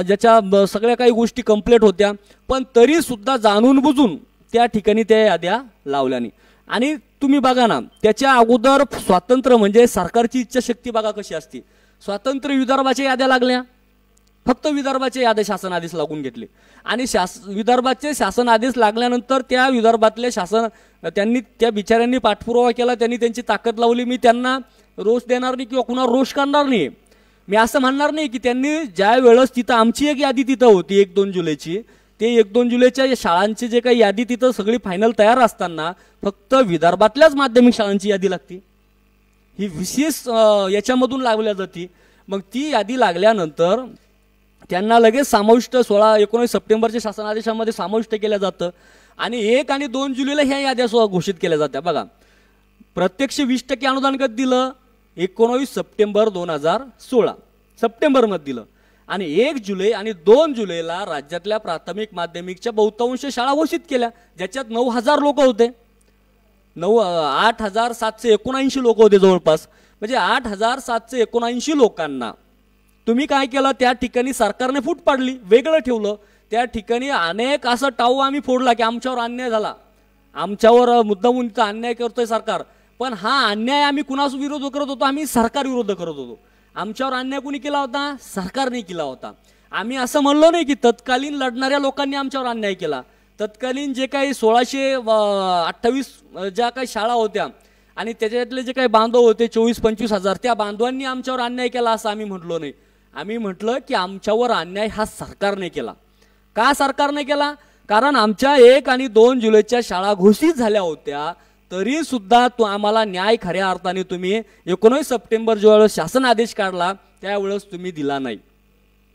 ज्याच्या सगळ्या काही गोष्टी कंप्लीट होत्या, पण तरी सुद्धा जाणून बुजून त्या ठिकाणी त्या याद्या लावल्या नाही. आणि तुम्ही बघा ना, त्याच्या अगोदर स्वातंत्र्य म्हणजे सरकारची इच्छाशक्ती बघा कशी असते. स्वातंत्र्य विदर्भाच्या याद्या लागल्या, फक्त विदर्भाचे याद्या शासन आदेश लागून घेतले. आणि विदर्भाचे शासन आदेश लागल्यानंतर त्या विदर्भातले शासन त्यांनी त्या बिचाऱ्यांनी पाठपुरावा केला, त्यांनी त्यांची ताकद लावली. मी त्यांना रोष देणार नाही किंवा कुणावर रोष करणार नाही. मी असं म्हणणार नाही की त्यांनी ज्या वेळेस तिथं आमची एक यादी तिथं होती 1-2 जुलैची, ते 1-2 जुलैच्या शाळांची जे काही यादी तिथं सगळी फायनल तयार असताना फक्त विदर्भातल्याच माध्यमिक शाळांची यादी लागते, ही विशेष याच्यामधून लागल्या जाते. मग ती यादी लागल्यानंतर त्यांना लगेच समाविष्ट 19 सप्टेंबरच्या शासन आदेशामध्ये समाविष्ट केलं जातं. आणि 1 आणि 2 जुलैला ह्या याद्या घोषित केल्या जात्या. बघा, प्रत्यक्ष 20% अनुदान कधी दिलं? 19 सप्टेंबर 2016 सप्टेंबरमध्ये दिलं. आणि 1 जुलै आणि 2 जुलैला राज्यातल्या प्राथमिक माध्यमिकच्या बहुतांश शाळा घोषित केल्या, ज्याच्यात 9,000 लोक होते. 8,779 लोक होते जवळपास. म्हणजे 8,779 लोकांना तुम्ही काय केलं, त्या ठिकाणी सरकारने फूट पाडली, वेगळं ठेवलं. त्या ठिकाणी अनेक असं टाऊ आम्ही फोडला की आमच्यावर अन्याय झाला, आमच्यावर मुद्दामून अन्याय करतोय सरकार. पण हा अन्याय आम्ही कुणास विरोध करत होतो? आम्ही सरकार विरोध करत होतो. आमच्यावर अन्याय कुणी केला होता? सरकारने केला होता. आम्ही असं म्हणलो नाही की तत्कालीन लढणाऱ्या लोकांनी आमच्यावर अन्याय केला. तत्कालीन जे काही 1628 ज्या काही शाळा होत्या आणि त्याच्यातले जे काही बांधव होते 24-25 हजार, त्या बांधवांनी आमच्यावर अन्याय केला असं आम्ही म्हटलो नाही. आम्ही म्हटलं की आमच्यावर अन्याय हा सरकारने केला. का सरकारने केला? कारण आमच्या 1 आणि 2 जुलैच्या शाळा घोषित झाल्या होत्या, तरी सुद्धा तो आम्हाला न्याय खऱ्या अर्थाने तुम्ही 19 सप्टेंबर ज्यावेळेस शासन आदेश काढला त्यावेळेस तुम्ही दिला नाही.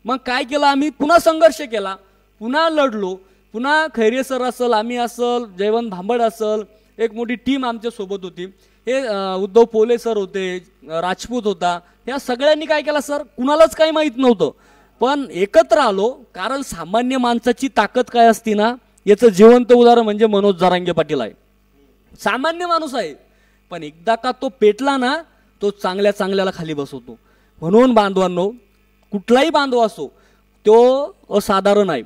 मग काय केलं आम्ही? पुन्हा संघर्ष केला, पुन्हा लढलो. पुन्हा खैरे सर असल, आम्ही असल, जयवंत भांबड असल, एक मोठी टीम आमच्या सोबत होती. हे उद्धव पोले सर होते, राजपूत होता, ह्या सगळ्यांनी काय केलं सर, कुणालाच काही माहीत नव्हतं, पण एकत्र आलो. कारण सामान्य माणसाची ताकद काय असती ना, याचं जिवंत उदाहरण म्हणजे मनोज जरांगे पाटील आहे. सामान्य माणूस आहे, पण एकदा का तो पेटला ना, तो चांगल्या चांगल्याला खाली बसवतो. म्हणून बांधवांनो, कुठलाही बांधव असो तो असाधारण आहे,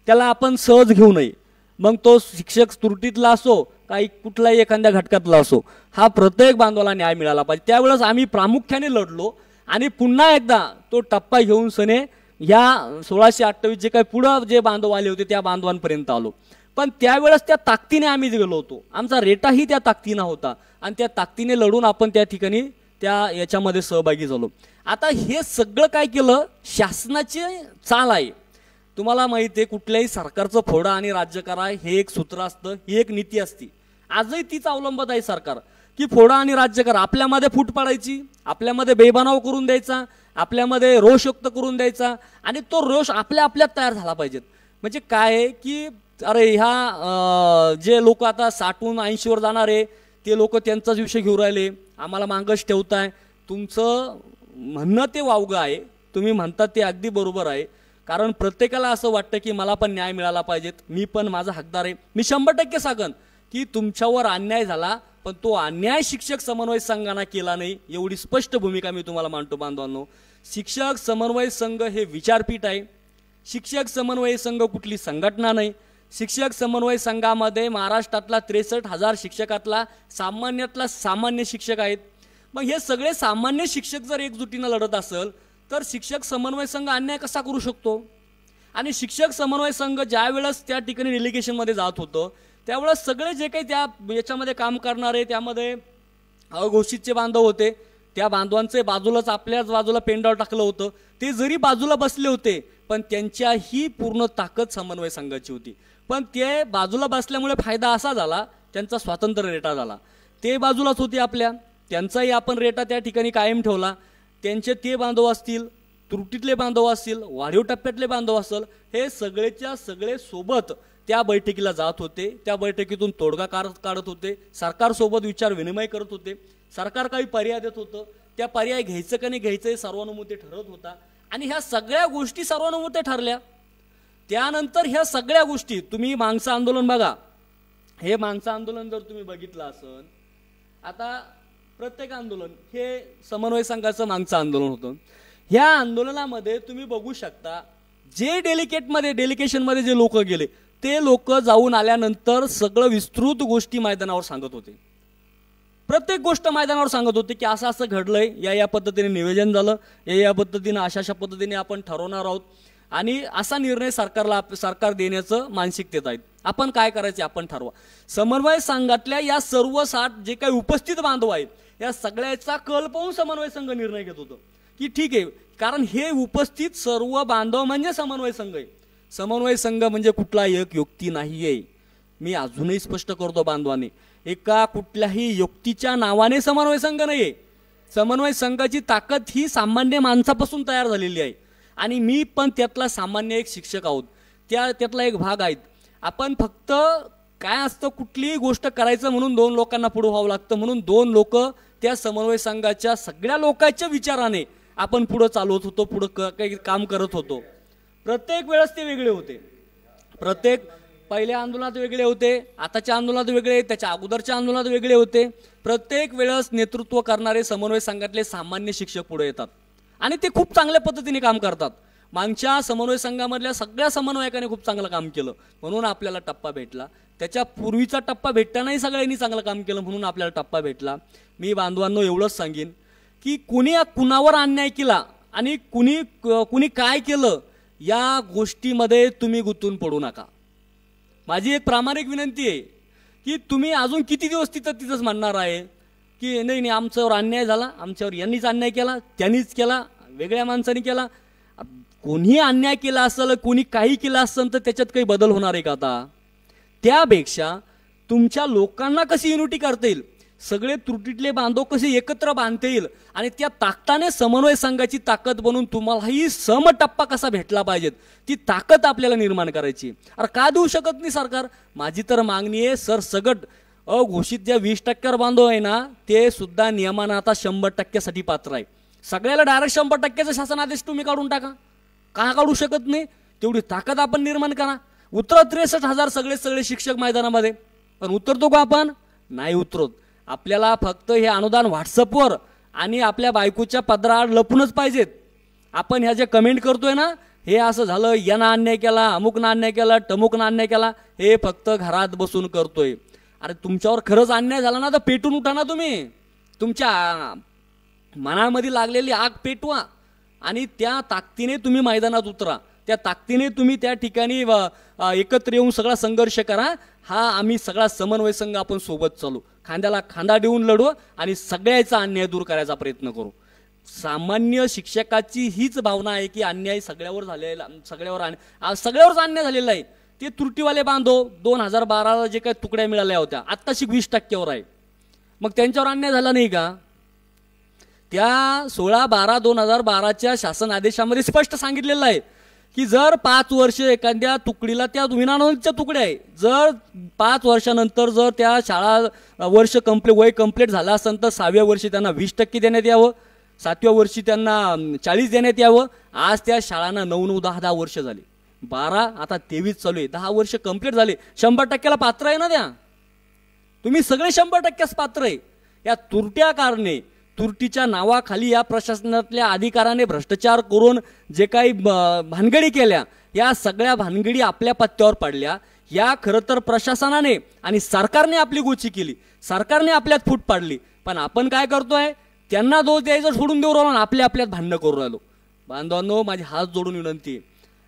त्याला आपण सहज घेऊ नये. मग तो शिक्षक त्रुटीतला असो, काही कुठलाही एखाद्या घटकातला असो, हा प्रत्येक बांधवाला न्याय मिळाला पाहिजे. त्यावेळेस आम्ही प्रामुख्याने लढलो आणि पुन्हा एकदा तो टप्पा घेऊन सने ह्या 1628 जे काही पुढं जे बांधव आले होते त्या बांधवांपर्यंत आलो. पण त्यावेळेस त्या ताकदीने आम्ही गेलो होतो, आमचा रेटाही त्या ताकदीनं होता आणि त्या ताकदीने लढून आपण त्या ठिकाणी त्या याच्यामध्ये सहभागी झालो. आता हे सगळं काय केलं, शासनाची चाल आहे. तुम्हाला माहिती आहे, कुठल्याही सरकारचं फोडा आणि राज्य करा हे एक सूत्र असतं, ही एक नीती असती. आजही तीच अवलंबत आहे सरकार, की फोडा आणि राज्य करा. आपल्यामध्ये फूट पाडायची, आपल्यामध्ये बेबनाव करून द्यायचा, आपल्यामध्ये रोष व्यक्त करून द्यायचा आणि तो रोष आपल्या आपल्यात तयार झाला पाहिजेत. म्हणजे काय आहे की अरे ह्या जे लोक आता 60 80 वर जाणारे ते लोक त्यांचाच विषय घेऊन राहिले, आम्हाला मागच ठेवताय. तुमचं म्हणणं ते वावगं आहे, तुम्ही म्हणतात ते अगदी बरोबर आहे. कारण प्रत्येकाला असं वाटतं की मला पण न्याय मिळाला पाहिजेत, मी पण माझा हकदार आहे. मी 100% सांगन की तुमच्यावर अन्याय झाला, पण तो अन्याय शिक्षक समन्वय संघाने केला नाही, एवढी स्पष्ट भूमिका मी तुम्हाला मांडतो. बांधवांनो, शिक्षक समन्वय संघ हे विचारपीठ आहे. शिक्षक समन्वय संघ कुठली संघटना नाही. शिक्षक समन्वय संघामध्ये महाराष्ट्रातला 63,000 शिक्षकातला सामान्यातला सामान्य शिक्षक आहेत. मग हे सगळे सामान्य शिक्षक जर एकजुटीनं लढत असेल तर शिक्षक समन्वय संघ अन्याय कसा करू शकतो? आणि शिक्षक समन्वय संघ ज्या वेळेस त्या ठिकाणी डेलिगेशनमध्ये जात होतं त्यावेळेस सगळे जे काही त्या याच्यामध्ये काम करणारे, त्यामध्ये अघोषितचे बांधव होते, त्या बांधवांचे बाजूलाच आपल्याच बाजूला पेंडावर टाकलं होतं. ते जरी बाजूला बसले होते पण त्यांच्याही पूर्ण ताकद समन्वय संघाची होती. पण ते बाजूला बसल्यामुळे फायदा असा झाला, त्यांचा स्वातंत्र्य रेटा झाला. ते बाजूलाच होते आपल्या, त्यांचाही आपण रेटा त्या ठिकाणी कायम ठेवला. त्यांचे ते बांधव असतील, त्रुटीतले बांधव असतील, वाढीव टप्प्यातले बांधव असेल, हे सगळेच्या सगळे सोबत त्या बैठकीला जात होते. त्या बैठकीतून तोडगा काढत होते, सरकारसोबत विचार विनिमय करत होते. सरकार काही पर्याय देत होतं, त्या पर्याय घ्यायचं का नाही घ्यायचं हे सर्वानुमते ठरत होता. आणि ह्या सगळ्या गोष्टी सर्वानुमते ठरल्या. त्यानंतर ह्या सगळ्या गोष्टी तुम्ही मागचं आंदोलन बघा, हे मागचं आंदोलन जर तुम्ही बघितलं असेल, आता प्रत्येक आंदोलन हे समन्वय संघाचं मागचं आंदोलन होतं. ह्या आंदोलनामध्ये तुम्ही बघू शकता जे डेलिगेशनमध्ये जे लोक गेले ते लोक जाऊन आल्यानंतर सगळं विस्तृत गोष्टी मैदानावर सांगत होते. प्रत्येक गोष्ट मैदानावर सांगत होते की असं असं घडलंय, या पद्धतीने नियोजन झालं, या पद्धतीने अशा पद्धतीने आपण ठरवणार आहोत आणि असा निर्णय सरकार देण्याचं मानसिकतेत आहेत. आपण काय करायचे आपण ठरवा. समन्वय संघातल्या या सर्व 60 जे काही उपस्थित बांधव आहेत या सगळ्याचा कल पाहून समन्वय संघ निर्णय घेत होतं की ठीक आहे, कारण हे उपस्थित सर्व बांधव म्हणजे समन्वय संघ आहे. समन्वय संघ म्हणजे कुठला एक युक्ती नाही आहे. मी अजूनही स्पष्ट करतो बांधवांनी, एका कुठल्याही युक्तीच्या नावाने समन्वय संघ नाहीये. समन्वय संघाची ताकद ही सामान्य माणसापासून तयार झालेली आहे आणि मी पण त्यातला सामान्य एक शिक्षक आहोत, त्यातला एक भाग आहेत. आपण फक्त काय असतं, कुठलीही गोष्ट करायचं म्हणून 2 लोकांना पुढे व्हावं लागतं, म्हणून 2 लोक त्या समन्वय संघाच्या सगळ्या लोकांच्या विचाराने आपण पुढे चालवत होतो, पुढे काही काम करत होतो. प्रत्येक वेळेस ते वेगळे होते. प्रत्येक पहिल्या आंदोलनात वेगळे होते, आताच्या आंदोलनात वेगळे, त्याच्या अगोदरच्या आंदोलनात वेगळे होते. प्रत्येक वेळेस नेतृत्व करणारे समन्वय संघातले सामान्य शिक्षक पुढे येतात आणि ते खूप चांगल्या पद्धतीने काम करतात. मागच्या समन्वय संघामधल्या सगळ्या समन्वयकांनी खूप चांगलं काम केलं म्हणून आपल्याला टप्पा भेटला. त्याच्या पूर्वीचा टप्पा भेटतानाही सगळ्यांनी चांगलं काम केलं म्हणून आपल्याला टप्पा भेटला. मी बांधवांनो एवढंच सांगेन की कुणावर अन्याय केला आणि कुणी काय केलं या गोष्टीमध्ये तुम्ही गुंतून पडू नका. माझी एक प्रामाणिक विनंती आहे की तुम्ही अजून किती दिवस तिथंच म्हणणार आहे की नाही आमच्यावर अन्याय झाला, आमच्यावर यांनीच अन्याय केला, त्यांनीच केला, वेगळ्या माणसाने केला. कोणी अन्याय केला असेल, कोणी काही केलं असेल तर त्याच्यात काही बदल होणार आहे का आता? त्यापेक्षा तुमच्या लोकांना कशी युनिटी करता येईल, सगळे त्रुटीतले बांधव कसे एकत्र बांधता येईल आणि त्या ताकदीने समन्वय संघाची ताकद बनून तुम्हालाही समटप्पा कसा भेटला पाहिजे ती ताकद आपल्याला निर्माण करायची. अरे का देऊ शकत नाही सरकार? माझी तर मागणी आहे सरसगट अघोषित ज्या 20% बांधव आहे ना ते सुद्धा नियमानं आता 100% पात्र आहे. सगळ्याला डायरेक्ट 100% शासन आदेश तुम्ही काढून टाका. का काढू शकत नाही? तेवढी ताकद आपण निर्माण करा. उतरत 63,000 सगळे शिक्षक मैदानामध्ये, पण उतरतो का आपण? नाही उतरत. आपल्याला फक्त हे अनुदान व्हॉट्सअपवर आणि आपल्या बायकोच्या पदराआड लपूनच पाहिजेत. आपण ह्या जे कमेंट करतोय ना, हे असं झालं, यानं अन्याय केला, अमुकनं अन्याय केला, टमुकनं अन्याय केला, हे फक्त घरात बसून करतोय. अरे तुमच्यावर खरंच अन्याय झाला ना तर पेटून उठा ना तुम्ही. तुमच्या मनामध्ये लागलेली आग पेटवा आणि त्या ताकदीने तुम्ही मैदानात उतरा. त्या ताकदीने तुम्ही त्या ठिकाणी एकत्र येऊन सगळा संघर्ष करा. हा आम्ही सगळा समन्वय संघ आपण सोबत चालू, खांद्याला खांदा देऊन लढू आणि सगळ्याचा अन्याय दूर करायचा प्रयत्न करू. सामान्य शिक्षकाची हीच भावना आहे की अन्याय सगळ्यावरच अन्याय झालेला आहे. ते त्रुटीवाले बांधव 2012 जे काही तुकड्या मिळाल्या होत्या आत्ताशी 20%वर आहे. मग त्यांच्यावर अन्याय झाला नाही का? त्या 16/12/2012च्या शासन आदेशामध्ये स्पष्ट सांगितलेलं आहे की जर 5 वर्ष एखाद्या तुकडीला, त्या विनानोंदच्या तुकड्या आहे, जर 5 वर्षानंतर जर त्या शाळा वर्ष वय कंप्लीट झालं असेल तर 6व्या वर्षी त्यांना 20% देण्यात यावं, 7व्या वर्षी त्यांना 40 देण्यात यावं. आज त्या शाळांना 9, 10 वर्ष झाली, 12 आता 23 चालू आहे, 10 वर्ष कंप्लीट झाले. 100%ला पात्र आहे ना त्या? तुम्ही सगळे 100%च पात्र आहे. या तुरट्या कारणे, तुरटीच्या नावाखाली या प्रशासनातल्या अधिकाऱ्याने भ्रष्टाचार करून जे काही भानगडी केल्या, या सगळ्या भानगडी आपल्या पत्त्यावर पडल्या. या खरं तर प्रशासनाने आणि सरकारने आपली गोची केली, सरकारने आपल्यात फूट पाडली. पण आपण काय करतोय? त्यांना दोष द्यायचं सोडून देऊ राहिलो, आपल्यात भांडणं करू राहिलो. बांधवांनो, माझी हात जोडून विनंती आहे,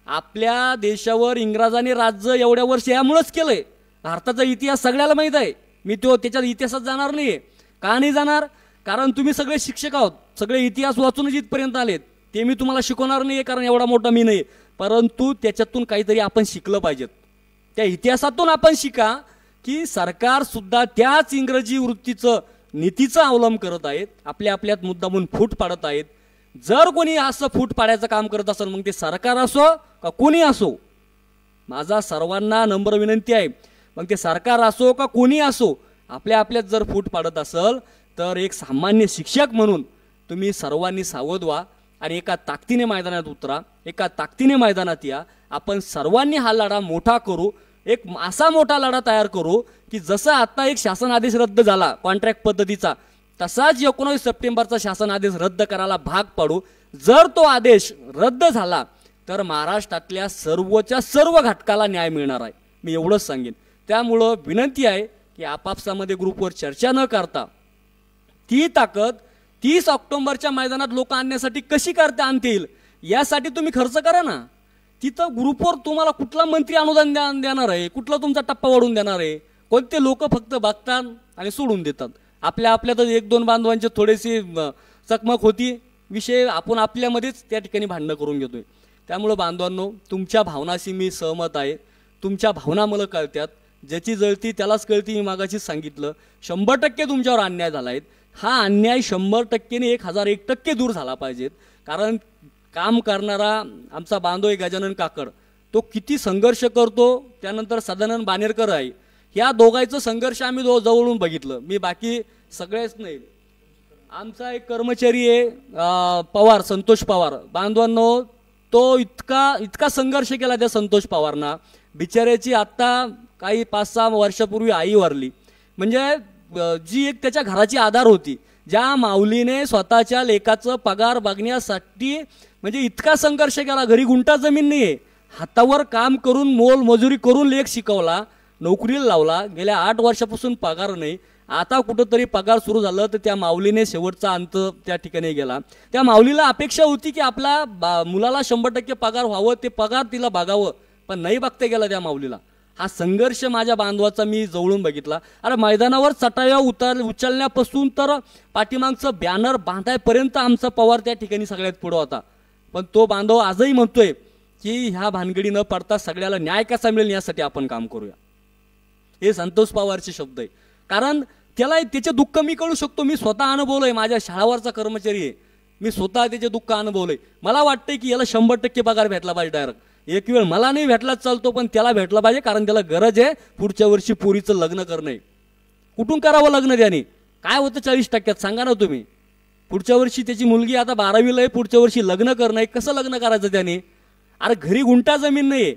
आपल्या देशावर इंग्रजांनी राज्य एवढ्या वर्ष यामुळेच केलंय. भारताचा इतिहास सगळ्याला माहीत आहे. मी त्याच्या इतिहासात जाणार नाहीये. का नाही जाणार? कारण तुम्ही सगळे शिक्षक आहोत, सगळे इतिहास वाचूनच इथपर्यंत आलेत. ते मी तुम्हाला शिकवणार नाहीये कारण एवढा मोठा मी नाही, परंतु त्याच्यातून काहीतरी आपण शिकलं पाहिजेत. त्या इतिहासातून आपण शिका की सरकार सुद्धा त्याच इंग्रजी वृत्तीचं नीतीचा अवलंब करत आहेत, आपल्यात मुद्दामून फूट पाडत आहेत. जर कोणी असं फूट पाडायचं काम करत असेल, मग ते सरकार असो का कोणी असो, माझा सर्वांना नम्र विनंती आहे, मग ते सरकार असो का कोणी असो, आपल्यात जर फूट पाडत असेल तर एक सामान्य शिक्षक म्हणून तुम्ही सर्वांनी सावध व्हा आणि एका ताकदीने मैदानात उतरा, एका ताकदीने मैदानात या. आपण सर्वांनी हा लढा मोठा करू, एक असा मोठा लढा तयार करू की जसं आता एक शासन आदेश रद्द झाला कॉन्ट्रॅक्ट पद्धतीचा, तसाच 19 सप्टेंबरचा शासन आदेश रद्द करायला भाग पाडू. जर तो आदेश रद्द झाला तर महाराष्ट्रातल्या सर्वच्या सर्व घटकाला न्याय मिळणार आहे. मी एवढंच सांगेन. त्यामुळं विनंती आहे की आपापसामध्ये ग्रुपवर चर्चा न करता ती ताकद 30 ऑक्टोबरच्या मैदानात लोक आणण्यासाठी कशी करता आणता येईल यासाठी तुम्ही खर्च करा ना. तिथं ग्रुपवर तुम्हाला कुठला मंत्री अनुदान देणार आहे, कुठला तुमचा टप्पा वाढून देणार आहे? कोणते लोक फक्त बघतात आणि सोडून देतात. आपल्यातच 1-2 बांधवांचे थोडेसे चकमक होती, विषय आपण आपल्यामध्येच त्या ठिकाणी भांडणं करून घेतोय. त्यामुळं बांधवांनो, तुमच्या भावनाशी मी सहमत आहे. तुमच्या भावना मला कळतात, ज्याची जळती त्यालाच कळती. मी मागाशीच सांगितलं 100% तुमच्यावर अन्याय झाला आहे. हा अन्याय 100%ने 1001% दूर झाला पाहिजेत. कारण काम करणारा आमचा बांधव आहे गजानन काकड, तो किती संघर्ष करतो. त्यानंतर सदानंद बानेरकर आहे, ह्या दोघांचं संघर्ष आम्ही जवळून बघितलं. मी बाकी सगळेच नाही. आमचा एक कर्मचारी आहे पवार, संतोष पवार. बांधवांनो, तो इतका संघर्ष केला त्या संतोष पवारना. बिचाऱ्याची आत्ता काही 5-6 वर्षापूर्वी आई वारली. म्हणजे जी एक त्याच्या घराची आधार होती, ज्या माऊलीने स्वतःच्या लेकाचं पगार बघण्यासाठी म्हणजे इतका संघर्ष केला. घरी गुंठा जमीन नाही आहे, हातावर काम करून मोलमजुरी करून लेख शिकवला, नोकरीला लावला. गेल्या 8 वर्षापासून पगार नाही. आता कुठंतरी पगार सुरू झालं तर त्या माऊलीने शेवटचा अंत त्या ठिकाणी गेला. त्या माऊलीला अपेक्षा होती की आपल्या मुलाला 100% पगार व्हावं, ते पगार तिला बघावं, पण नाही बघता गेला त्या माऊलीला. हा संघर्ष माझ्या बांधवाचा मी जवळून बघितला. अरे मैदानावर चटाया उचलण्यापासून तर पाठीमागचं बॅनर बांधायपर्यंत आमचा पवार त्या ठिकाणी सगळ्यात पुढं होता. पण तो बांधव आजही म्हणतोय की ह्या भानगडी न पडता सगळ्याला न्याय कसा मिळेल यासाठी आपण काम करूया. हे संतोष पवारचे शब्द आहे. कारण त्याला त्याचे दुःख मी कळू शकतो. मी स्वतः अनुभवलंय, माझ्या शाळावरचा कर्मचारी आहे, मी स्वतः त्याचे दुःख अनुभवलंय. मला वाटतंय की याला 100% पगार भेटला पाहिजे डायरेक्ट. एक वेळ मला नाही भेटलाच चालतो, पण त्याला भेटला पाहिजे. कारण त्याला गरज आहे पुढच्या वर्षी पोरीचं लग्न करणं. कुठून करावं लग्न त्याने? काय होतं 40% सांगा ना तुम्ही. पुढच्या वर्षी त्याची मुलगी आता 12वीला आहे, पुढच्या वर्षी लग्न करणं. कसं लग्न करायचं त्याने? अरे घरी गुंठा जमीन नाही,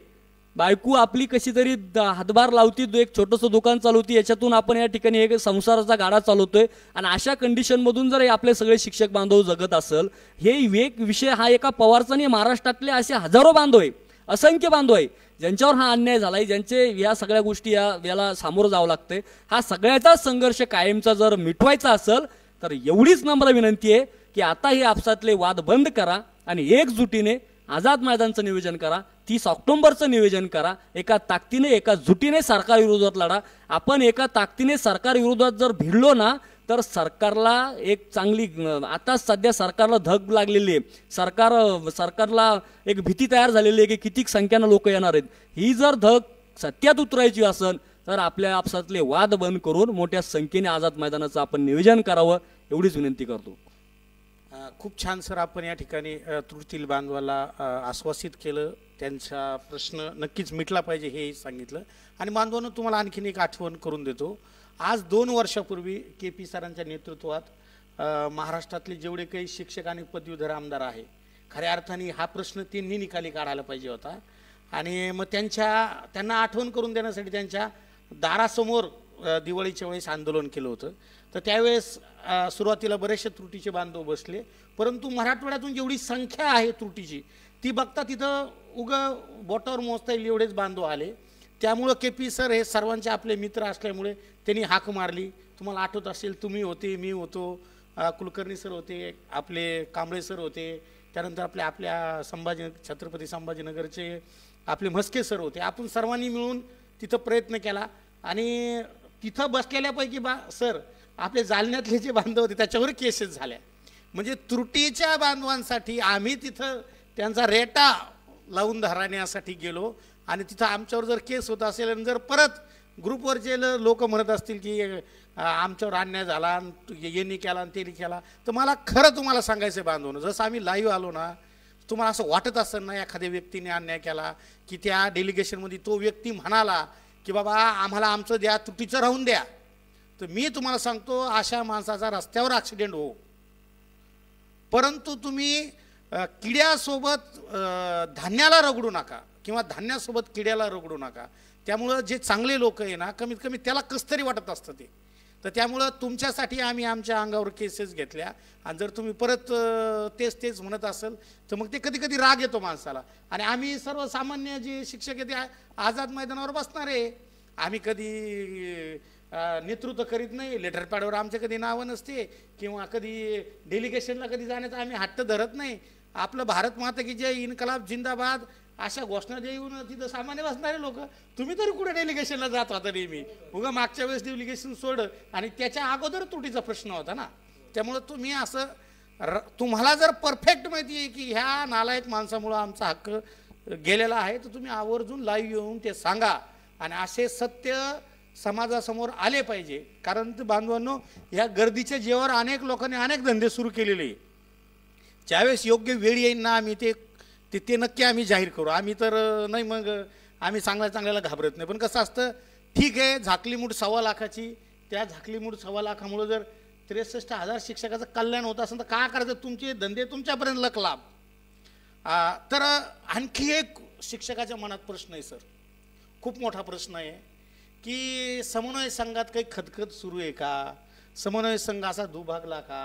बायको आपली कशी तरी हातभार लावती, एक छोटंसं दुकान चालवती, याच्यातून आपण या ठिकाणी एक संसाराचा गाडा चालवतोय. आणि अशा कंडिशनमधून जर आपले सगळे शिक्षक बांधव जगत असेल, हे एक विषय हा एका पवारचा नाही, महाराष्ट्रातले असे हजारो बांधव आहे, असंख्य बांधव आहे ज्यांच्यावर हा अन्याय झालाय, ज्यांचे या सगळ्या गोष्टी याला सामोरं जावं लागतंय. हा सगळ्याचा संघर्ष कायमचा जर मिटवायचा असेल तर एवढीच नम्र विनंती आहे की आता हे आपसातले वाद बंद करा आणि एकजुटीने आझाद मैदानचं नियोजन करा, 30 ऑक्टोबरचं नियोजन करा. एका ताकदीने एका जुटीने सरकार विरोधात लढा. आपण एका ताकदीने सरकार विरोधात जर भिडलो ना तर सरकारला एक चांगली, आता सध्या सरकारला धग लागलेली आहे. सरकारला एक भीती तयार झालेली आहे की किती संख्येनं लोक येणार आहेत. ही जर धग सत्यात उतरायची असेल तर आपल्या आपसातले वाद बंद करून मोठ्या संख्येने आझाद मैदानाचं आपण नियोजन करावं, एवढीच विनंती करतो. खूप छान सर, आपण या ठिकाणी त्रुटीतील बांधवाला आश्वासित केलं, त्यांचा प्रश्न नक्कीच मिटला पाहिजे हे सांगितलं. आणि बांधवांनो, तुम्हाला आणखीन एक आठवण करून देतो. आज 2 वर्षापूर्वी KP सरांच्या नेतृत्वात महाराष्ट्रातले जेवढे काही शिक्षक आणि पदवीधर आमदार आहे, खऱ्या अर्थाने हा प्रश्न त्यांनी निकाली काढायला पाहिजे होता. आणि मग त्यांना आठवण करून देण्यासाठी त्यांच्या दारासमोर दिवाळीच्या वेळेस आंदोलन केलं होतं. तर त्यावेळेस सुरुवातीला बरेचसे त्रुटीचे बांधव बसले, परंतु मराठवाड्यातून जेवढी संख्या आहे त्रुटीची ती बघता तिथं बोटावर मोजता येईल एवढेच बांधव आले. त्यामुळं KP सर हे सर्वांचे आपले मित्र असल्यामुळे त्यांनी हाक मारली. तुम्हाला आठवत असेल, तुम्ही होते, मी होतो, कुलकर्णी सर होते, आपले कांबळे सर होते, त्यानंतर आपल्या छत्रपती संभाजीनगरचे आपले म्हस्के सर होते. आपण सर्वांनी मिळून तिथं प्रयत्न केला आणि तिथं बसलेल्यापैकी सर आपले जालन्यातले जे बांधव होते त्याच्यावर केसेस झाल्या. म्हणजे त्रुटीच्या बांधवांसाठी आम्ही तिथं त्यांचा रेटा लावून धरण्यासाठी गेलो आणि तिथं आमच्यावर जर केस होत असेल आणि जर परत ग्रुपवरचे लोक म्हणत असतील की आमच्यावर अन्याय झाला, यांनी केला आणि त्यांनी केला, तर मला खरं तुम्हाला सांगायचं बांधवनं, जसं आम्ही लाईव्ह आलो ना, तुम्हाला असं वाटत असेल ना एखाद्या व्यक्तीने अन्याय केला की त्या डेलिगेशनमध्ये तो व्यक्ती म्हणाला की बाबा आम्हाला आमचं द्या, त्रुटीचं राहून द्या, तर मी तुम्हाला सांगतो अशा माणसाचा रस्त्यावर ॲक्सिडेंट हो. परंतु तुम्ही किड्यासोबत धान्याला रगडू नका किंवा धान्यासोबत किड्याला रगडू नका. त्यामुळं जे चांगले लोक आहे ना, कमीत कमी त्याला कसं तरी वाटत असतं ते तर त्यामुळं तुमच्यासाठी आम्ही आमच्या अंगावर केसेस घेतल्या आणि जर तुम्ही परत तेच तेच म्हणत असेल तर मग ते कधी कधी राग येतो माणसाला. आणि आम्ही सर्वसामान्य जे शिक्षक आहे ते आझाद मैदानावर बसणार आहे. आम्ही कधी नेतृत्व करीत नाही, लेटर पॅडवर आमच्या कधी नावं नसते किंवा कधी डेलिगेशनला कधी जाण्याचा आम्ही हट्ट धरत नाही. आपलं भारत माता की जय, इन्कलाब जिंदाबाद अशा घोषणा देऊन तिथं सामान्य बसणारे लोक. तुम्ही तरी कुठे डेलिगेशनला जात होता नेहमी? उगा मागच्या वेळेस डेलिगेशन सोड आणि त्याच्या अगोदर तुटीचा प्रश्न होता ना. त्यामुळं तुम्ही असं तुम्हाला जर परफेक्ट माहिती आहे की ह्या नालायक माणसामुळं आमचा हक्क गेलेला आहे तर तुम्ही आवर्जून लाईव्ह येऊन ते सांगा आणि असे सत्य समाजासमोर आले पाहिजे. कारण ते बांधवांनो, ह्या गर्दीच्या जेवावर अनेक लोकांनी अनेक धंदे सुरू केलेले. ज्यावेळेस योग्य वेळ येईल ना आम्ही ते नक्की आम्ही जाहीर करू. आम्ही तर नाही, मग आम्ही चांगल्याला घाबरत नाही. पण कसं असतं, ठीक आहे, झाकली मूठ 1.25 लाखाची, त्या झाकली मूठ 1.25 लाखामुळे जर 63,000 शिक्षकाचं कल्याण होत असेल तर काय करायचं? तुमचे धंदे तुमच्यापर्यंत लकलाभ. तर आणखी एक शिक्षकाच्या मनात प्रश्न आहे सर, खूप मोठा प्रश्न आहे की समन्वय संघात काही खदखद सुरू आहे का? समन्वय संघ असा दुभागला का?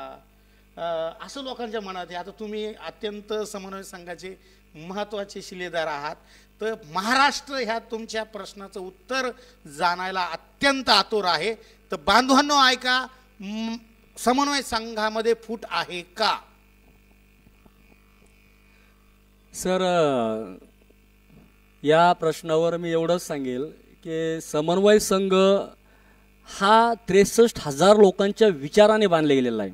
असं लोकांच्या मनात आहे. आता तुम्ही अत्यंत समन्वय संघाचे महत्त्वाचे शिलेदार आहात, तर महाराष्ट्र ह्या तुमच्या प्रश्नाचं उत्तर जाणायला अत्यंत आतुर आहे. तर बांधवांनो ऐका, समन्वय संघामध्ये फूट आहे का? सर, या प्रश्नावर मी एवढंच सांगेल की समन्वय संघ हा 63,000 लोकांच्या विचाराने बांधले गेलेला आहे.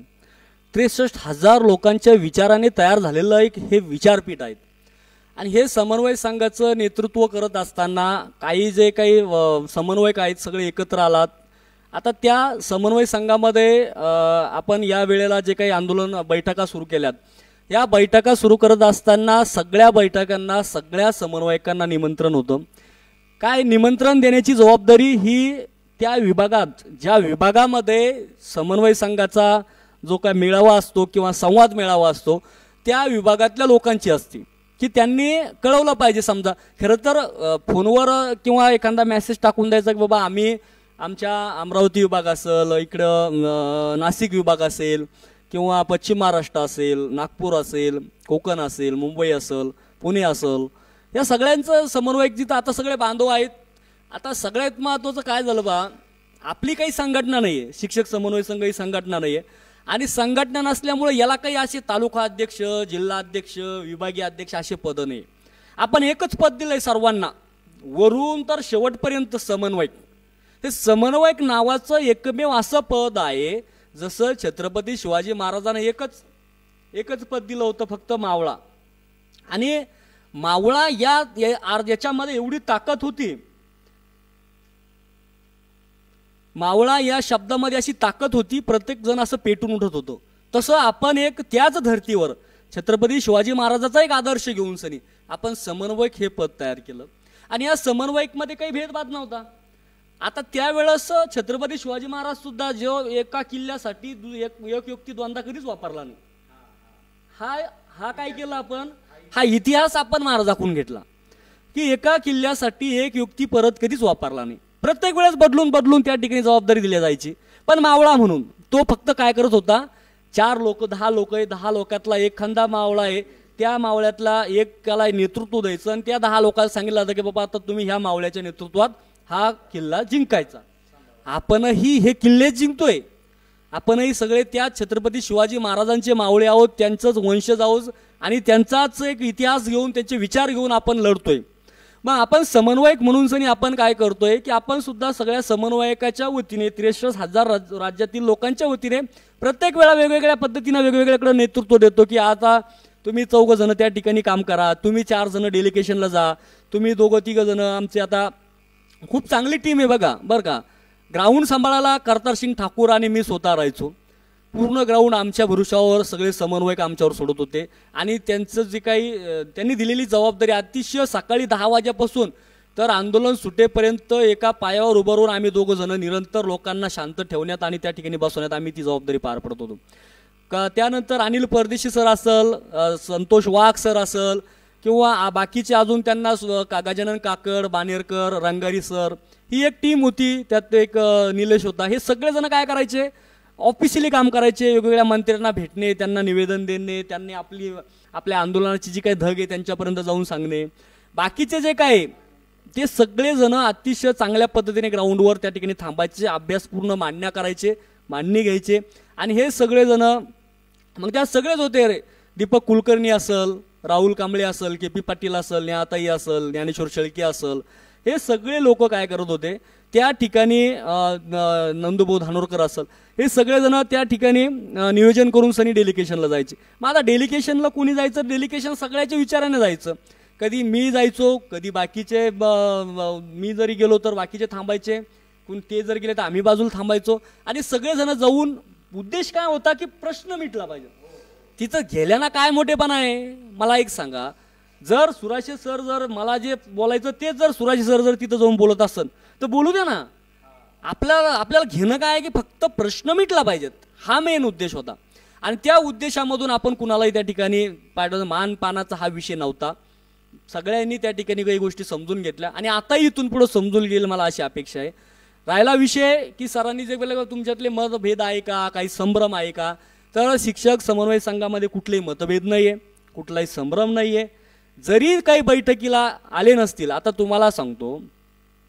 63,000 लोकांच्या विचाराने तयार झालेलं एक हे विचारपीठ आहेत. आणि हे समन्वय संघाचं नेतृत्व करत असताना जे काही समन्वयक आहेत सगळे एकत्र आलात. आता त्या समन्वय संघामध्ये आपण या वेळेला जे काही आंदोलन बैठका सुरू केल्यात, या बैठका सुरू करत असताना सगळ्या बैठकांना सगळ्या समन्वयकांना निमंत्रण होतं. काय निमंत्रण देण्याची जबाबदारी ही त्या विभागात, ज्या विभागामध्ये समन्वय संघाचा जो काय मेळावा असतो किंवा संवाद मेळावा असतो त्या विभागातल्या लोकांची असते की त्यांनी कळवलं पाहिजे. समजा खरं तर फोनवर किंवा एखादा मेसेज टाकून द्यायचा की बाबा आम्ही आमच्या अमरावती विभाग असेल, इकडं नाशिक विभाग असेल किंवा पश्चिम महाराष्ट्र असेल, नागपूर असेल, कोकण असेल, मुंबई असेल, पुणे असेल, या सगळ्यांचं समन्वयक जिथं आता सगळे बांधव आहेत. आता सगळ्यात महत्त्वाचं काय झालं बा, आपली काही संघटना नाही आहे, शिक्षक समन्वय संघ ही संघटना नाही आहे. आणि संघटना नसल्यामुळे याला काही असे तालुका अध्यक्ष, जिल्हा अध्यक्ष, विभागीय अध्यक्ष असे पद नाही. आपण एकच पद दिलंय सर्वांना, वरून तर शेवटपर्यंत समन्वयक. हे समन्वयक नावाचं एकमेव असं पद आहे, जसं छत्रपती शिवाजी महाराजांना एकच पद दिलं होतं, फक्त मावळा. आणि मावळा याच्यामध्ये एवढी ताकद होती, मावळा या शब्दामध्ये अशी ताकद होती, प्रत्येक जण असं पेटून उठत होतं. तसं आपण एक त्याच धर्तीवर छत्रपती शिवाजी महाराजांचा एक आदर्श घेऊन सनी आपण समन्वयक हे पद तयार केलं. आणि या समन्वयकमध्ये काही भेदभाव नव्हता. आता त्यावेळेस छत्रपती शिवाजी महाराज सुद्धा जो एका किल्ल्यासाठी एक युक्ती द्वंद्वा कधीच वापरला नाही. हा काय केला आपण, हा इतिहास आपण महाराजांकडून घेतला की एका किल्ल्यासाठी एक युक्ती परत कधीच वापरला नाही. प्रत्येक वेळेस बदलून त्या ठिकाणी जबाबदारी दिली जायची. पण मावळा म्हणून तो फक्त काय करत होता, 4 लोक 10 लोक आहे, 10 लोकातला एखादा मावळा आहे, त्या मावळ्यातला एकाला नेतृत्व द्यायचं आणि त्या 10 लोकांना सांगितलं जातं की बाबा आता तुम्ही ह्या मावळ्याच्या नेतृत्वात हा किल्ला जिंकायचा. आपणही हे किल्ले जिंकतोय, आपणही सगळे त्या छत्रपती शिवाजी महाराजांचे मावळे आहोत, त्यांचंच वंशज आहोत आणि त्यांचाच एक इतिहास घेऊन त्यांचे विचार घेऊन आपण लढतोय. मग आपण समन्वयक म्हणून सनी आपण काय करतोय की आपण सुद्धा सगळ्या समन्वयकाच्या वतीने 63,000 राज्यातील लोकांच्या वतीने प्रत्येक वेळा वेगवेगळ्या पद्धतीने वेगवेगळ्याकडे नेतृत्व देतो की आता तुम्ही 4 जण त्या ठिकाणी काम करा, तुम्ही 4 जण डेलिगेशनला जा, तुम्ही 2-3 जण आमचे. आता खूप चांगली टीम आहे बरं का. ग्राउंड सांभाळायला करतार सिंग ठाकूर आणि मी स्वतः राहायचो. पूर्ण ग्राउंड आमच्या भरोशावर सगळे समन्वयक आमच्यावर सोडत होते. आणि त्यांचं जे काही त्यांनी दिलेली जबाबदारी अतिशय सकाळी 10 वाजेपासून तर आंदोलन सुटेपर्यंत एका पायावर उभं राहून आम्ही 2 जण निरंतर लोकांना शांत ठेवण्यात आणि त्या ठिकाणी बसवण्यात आम्ही ती जबाबदारी पार पडत होतो. त्यानंतर अनिल परदेशी सर असेल, संतोष वाघ सर असेल, किंवा बाकीचे अजून त्यांना गजानन काकड, बानेरकर, रंगारी सर ही एक टीम होती, त्यात एक निलेश होता. हे सगळेजण काय करायचे, ऑफिशियली काम करायचे, वेगवेगळ्या मंत्र्यांना भेटणे, त्यांना निवेदन देणे, त्यांनी आपल्या आंदोलनाची जी काही धग आहे त्यांच्यापर्यंत जाऊन सांगणे. बाकीचे जे काय ते सगळेजण अतिशय चांगल्या पद्धतीने ग्राउंडवर त्या ठिकाणी थांबायचे, अभ्यासपूर्ण मांडणी घ्यायचे. आणि हे सगळेजण मग त्या सगळेच होते रे, दीपक कुलकर्णी असल, राहुल कांबळे असल, के पी पाटील असल, नेहाताई असल, ज्ञानेश्वर शेळके असल, हे सगळे लोक काय करत होते त्या ठिकाणी, नंदुभाऊ धानोरकर असल, हे सगळेजण त्या ठिकाणी नियोजन करून सनी डेलिगेशनला जायचे. मग आता डेलिगेशनला कोणी जायचं, डेलिगेशन सगळ्याच्या विचाराने जायचं. कधी मी जायचो, कधी बाकीचे, मी जरी गेलो तर बाकीचे थांबायचे, ते जर गेले तर आम्ही बाजूला थांबायचो. आणि सगळेजण जाऊन उद्देश काय होता की प्रश्न मिटला पाहिजे. तिथं गेल्याना काय मोठेपणा आहे मला एक सांगा. जर सुराशे सर जर मला जे बोलायचं तेच जर सुराशे सर जर तिथं जाऊन बोलत असन तर बोलू द्या ना. आपल्याला घेणं काय आहे की फक्त प्रश्न मिटला पाहिजेत, हा मेन उद्देश होता. आणि त्या उद्देशामधून आपण कुणालाही त्या ठिकाणी मानपानाचा हा विषय नव्हता. सगळ्यांनी त्या ठिकाणी काही गोष्टी समजून घेतल्या आणि आताही इथून पुढे समजून घेईल मला अशी अपेक्षा आहे. राहिला विषय की सरांनी जे बोलले तुमच्यातले मतभेद आहे का, काही संभ्रम आहे का, तर शिक्षक समन्वय संघामध्ये कुठलेही मतभेद नाही आहे, कुठलाही संभ्रम नाही आहे. जरी काही बैठकीला आले नसतील, आता तुम्हाला सांगतो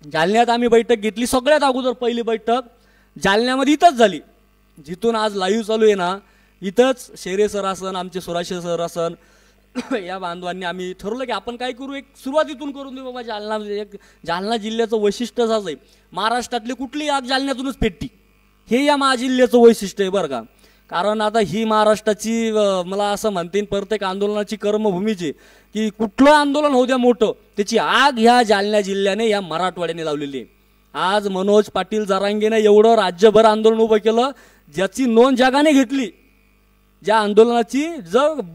जालन्यात आम्ही बैठक घेतली, सगळ्यात अगोदर पहिली बैठक जालन्यामध्ये इथंच झाली, जिथून आज लाईव्ह चालू आहे ना, इथंच शेरे सर असन, आमचे सुराशे सर असन, या बांधवांनी आम्ही ठरवलं की आपण काय करू, एक सुरुवातीतून करून देऊ बाबा. जालना जिल्ह्याचं वैशिष्ट्य असं आहे, महाराष्ट्रातली कुठली आग जालन्यातूनच पेटती, हे या जिल्ह्याचं वैशिष्ट्य आहे बरं का. कारण आता ही महाराष्ट्राची मला असं म्हणते प्रत्येक आंदोलनाची कर्मभूमीची, की कुठलं आंदोलन होऊ द्या मोठं, त्याची आग ह्या जालना जिल्ह्याने, या मराठवाड्याने लावलेली आहे. आज मनोज पाटील जरांगेने एवढं राज्यभर आंदोलन उभं केलं, ज्याची नोंद जगाने घेतली, ज्या आंदोलनाची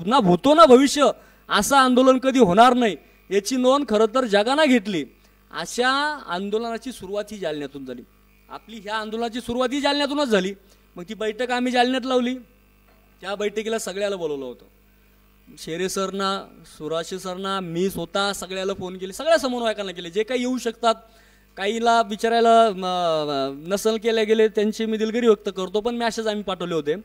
ना भूतो ना भविष्य असं आंदोलन कधी होणार नाही याची नोंद खरं तर जगाने घेतली. अशा आंदोलनाची सुरुवात ही जालन्यातून झाली. आपली ह्या आंदोलनाची सुरुवात ही जालन्यातूनच झाली. मग ती बैठक आम्ही जालन्यात लावली. त्या बैठकीला सगळ्याला बोलवलं होतं, शेरे सरना, सुराशे सरना, मी स्वतः सगळ्याला फोन केले, सगळ्या समन्वयकांना केले, जे काही येऊ शकतात. काहीला विचारायला नसल केले गेले त्यांची मी दिलगिरी व्यक्त करतो, पण मॅसेज आम्ही पाठवले होते.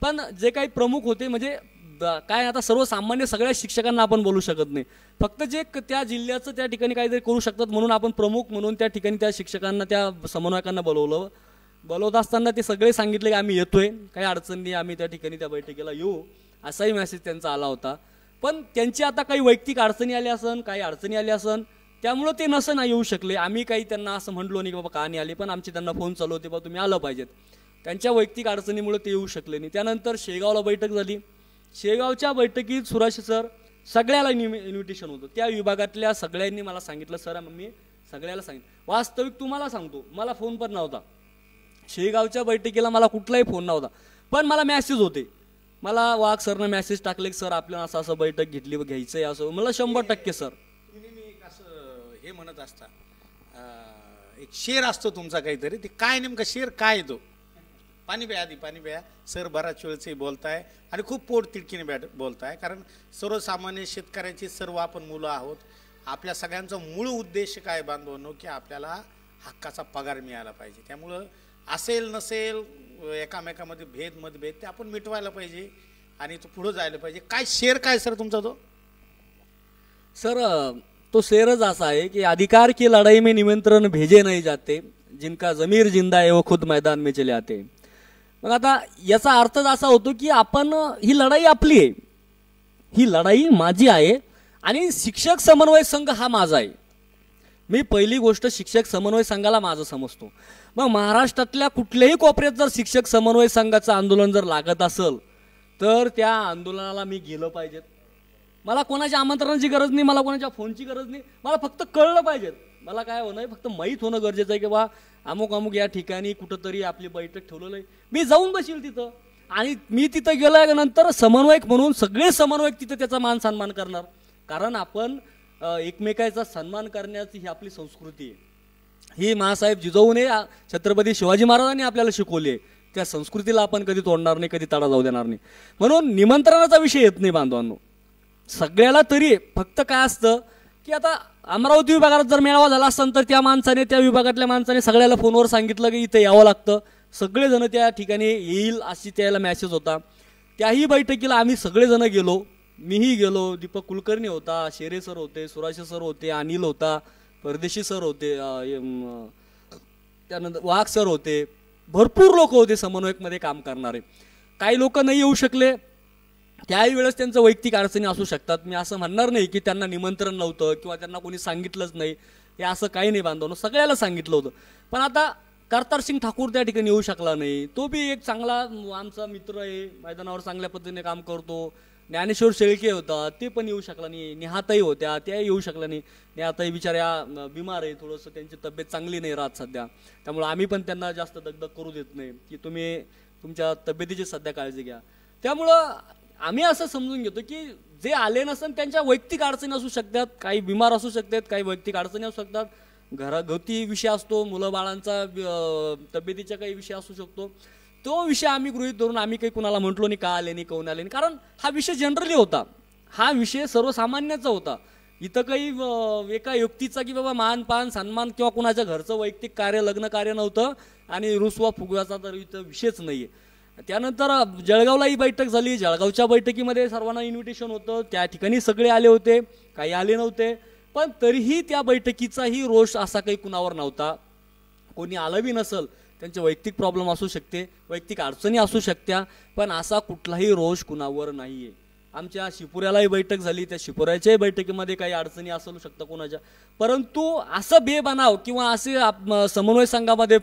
पण जे काही प्रमुख होते, म्हणजे काय आता सर्वसामान्य सगळ्या शिक्षकांना आपण बोलू शकत नाही, फक्त जे त्या जिल्ह्याचं त्या ठिकाणी काहीतरी करू शकतात म्हणून आपण प्रमुख म्हणून त्या ठिकाणी त्या शिक्षकांना, त्या समन्वयकांना बोलवत असताना ते सगळे सांगितले की आम्ही येतोय, काही अडचण नाही, आम्ही त्या ठिकाणी त्या बैठकीला येऊ, असाही मेसेज त्यांचा आला होता. पण त्यांची आता काही वैयक्तिक अडचणी आल्या असन, काही अडचणी आल्या असन, त्यामुळं ते नसं नाही येऊ शकले. आम्ही काही त्यांना असं म्हटलो नाही की बाबा का नाही आले, पण आमचे त्यांना फोन चालू होते बाबा तुम्ही आलं पाहिजेत. त्यांच्या वैयक्तिक अडचणीमुळे ते येऊ शकले नाही. त्यानंतर शेगावला बैठक झाली. शेगावच्या बैठकीत सुराशे सर सगळ्याला इन्व्हिटेशन होतं. त्या विभागातल्या सगळ्यांनी मला सांगितलं, सर मी सगळ्याला सांगितलं, वास्तविक तुम्हाला सांगतो मला फोन पण नव्हता, शेगावच्या बैठकीला मला कुठलाही फोन नव्हता, पण मला मेसेज होते. मला वाघ सरनं मेसेज टाकले की सर आपल्याला असं असं बैठक घेतली व घ्यायचं आहे असं. मला 100% सर. तुम्ही मी असं हे म्हणत असता, एक शेर असतो तुमचा काहीतरी, ते काय नेमका शेर काय येतो, पाणी प्या आधी, पाणी प्या. सर बराच वेळचे बोलताय आणि खूप पोट तिडकीने बोलताय, कारण सर्वसामान्य शेतकऱ्याची सर्व आपण मुलं आहोत. आपल्या सगळ्यांचा मूळ उद्देश काय बांधवांनो, की आपल्याला हक्काचा पगार मिळाला पाहिजे. त्यामुळं असेल नसेल एकामेकामध्ये मतभेद ते आपण मिटवायला पाहिजे आणि तो पुढं जायला पाहिजे. काय शेर काय सर तुमचा तो? सर तो शेरच असा आहे की अधिकार की लढाई में निमंत्रण भेजे नहीं जाते, जिनका जमीर जिंदा है वो खुद मैदान में चले आते. मग आता याचा अर्थ असा होतो की आपण, ही लढाई आपली आहे, ही लढाई माझी आहे आणि शिक्षक समन्वय संघ हा माझा आहे. मी पहिली गोष्ट शिक्षक समन्वय संघाला माझं समजतो. मग महाराष्ट्रातल्या कुठल्याही कोपऱ्यात जर शिक्षक समन्वय संघाचं आंदोलन जर लागत असेल तर त्या आंदोलनाला मी गेलं पाहिजे. मला कोणाच्या आमंत्रणाची गरज नाही, मला कोणाच्या फोनची गरज नाही, मला फक्त कळलं पाहिजे. मला काय होणं, फक्त माहीत होणं गरजेचं आहे की बा अमुक अमुक या ठिकाणी कुठंतरी आपली बैठक ठेवलेलं आहे, मी जाऊन बसेल तिथं. आणि मी तिथं गेल्यानंतर समन्वयक म्हणून सगळे समन्वयक तिथं त्याचा मान सन्मान करणार, कारण आपण एकमेकाचा सन्मान करण्याची ही आपली संस्कृती आहे. ही मासाहेब जिजाऊने, छत्रपती शिवाजी महाराजांनी आपल्याला शिकवली आहे. त्या संस्कृतीला आपण कधी तोडणार नाही, कधी तडा जाऊ देणार नाही. म्हणून निमंत्रणाचा विषय येत नाही बांधवांनो. सगळ्याला तरी फक्त काय असतं की आता अमरावती विभागात जर मेळावा झाला असेल तर त्या माणसाने, त्या विभागातल्या माणसाने सगळ्याला फोनवर सांगितलं की इथे यावं लागतं, सगळेजण त्या ठिकाणी येईल अशी त्याला मॅसेज होता. त्याही बैठकीला आम्ही सगळेजण गेलो, मीही गेलो, दीपक कुलकर्णी होता, शेरे सर होते, सुराशे सर होते, अनिल होता, परदेशी सर होते, त्यानंतर वाघ सर होते, भरपूर लोक होते समन्वयकमध्ये काम करणारे. काही लोक नाही येऊ शकले, त्याही वेळेस त्यांचं वैयक्तिक अडचणी असू शकतात. मी असं म्हणणार नाही की त्यांना निमंत्रण नव्हतं किंवा त्यांना कोणी सांगितलंच नाही, हे असं काही नाही बांधवलं, सगळ्याला सांगितलं होतं. पण आता करतार सिंग ठाकूर त्या ठिकाणी येऊ शकला नाही. तो बी एक चांगला आमचा मित्र आहे, मैदानावर चांगल्या पद्धतीने काम करतो. ज्ञानेश्वर शेळके होता, ते पण येऊ शकला नाही. निहाताई होत्या, त्या येऊ शकल्या नाही. निहाताई बिचाऱ्या बिमार आहे, थोडंसं त्यांची तब्येत चांगली नाही राहत सध्या, त्यामुळे आम्ही पण त्यांना जास्त दगदग करू देत नाही की तुम्ही तुमच्या तब्येतीची सध्या काळजी घ्या. त्यामुळं आम्ही असं समजून घेतो की जे आले नसन त्यांच्या वैयक्तिक अडचणी असू शकतात, काही बिमार असू शकतात, काही वैयक्तिक अडचणी असू शकतात, घरगुती विषय असतो, मुलं बाळांचा तब्येतीचा काही विषय असू शकतो. तो विषय आम्ही गृहीत धरून आम्ही काही कुणाला म्हटलो नाही का आले नाही, कोण आले नाही, कारण हा विषय जनरली होता, हा विषय सर्वसामान्याचा होता. इथं काही एका व्यक्तीचा की बाबा मानपान सन्मान किंवा कुणाच्या घरचं वैयक्तिक कार्य, लग्न कार्य नव्हतं आणि रुसवा फुगव्याचा तर इथं विषयच नाही आहे. त्यानंतर जळगावलाही बैठक झाली, जळगावच्या बैठकीमध्ये सर्वांना इन्व्हिटेशन होतं, त्या ठिकाणी सगळे आले होते, काही आले नव्हते, पण तरीही त्या बैठकीचाही रोष असा काही कुणावर नव्हता. कोणी आलं बी नसल, त्यांचे वैयक्तिक प्रॉब्लेम असू शकते, वैयक्तिक अडचणी असू शकत्या, पण असा कुठलाही रोष कुणावर नाही आहे. आमच्या शिपुऱ्यालाही बैठक झाली, त्या शिपुऱ्याच्याही बैठकीमध्ये काही अडचणी असू शकतात कोणाच्या, परंतु असं बेबनाव किंवा असे समन्वय संघामध्ये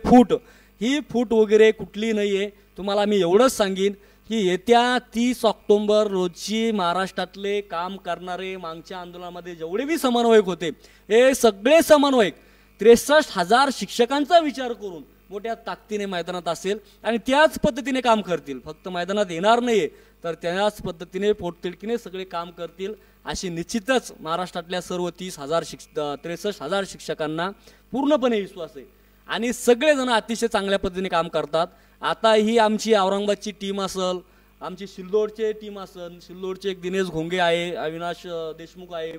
ही फूट वगैरे कुठली नाही आहे. तुम्हाला मी एवढंच सांगेन की येत्या 30 ऑक्टोबर रोजी महाराष्ट्रातले काम करणारे मागच्या आंदोलनामध्ये जेवढे बी समन्वयक होते, हे सगळे समन्वयक 63,000 शिक्षकांचा विचार करून मोठ्या ताकदीने मैदानात असेल आणि त्याच पद्धतीने काम करतील. फक्त मैदानात येणार नाही तर त्याच पद्धतीने पोटतिडकीने सगळे काम करतील अशी निश्चितच महाराष्ट्रातल्या सर्व 63,000 शिक्षकांना पूर्णपणे विश्वास आहे आणि सगळेजण अतिशय चांगल्या पद्धतीने काम करतात. आता ही आमची औरंगाबादची टीम असेल, आमची सिल्लोडचे टीम असेल, सिल्लोडचे एक दिनेश घोंगे आहे, अविनाश देशमुख आहे,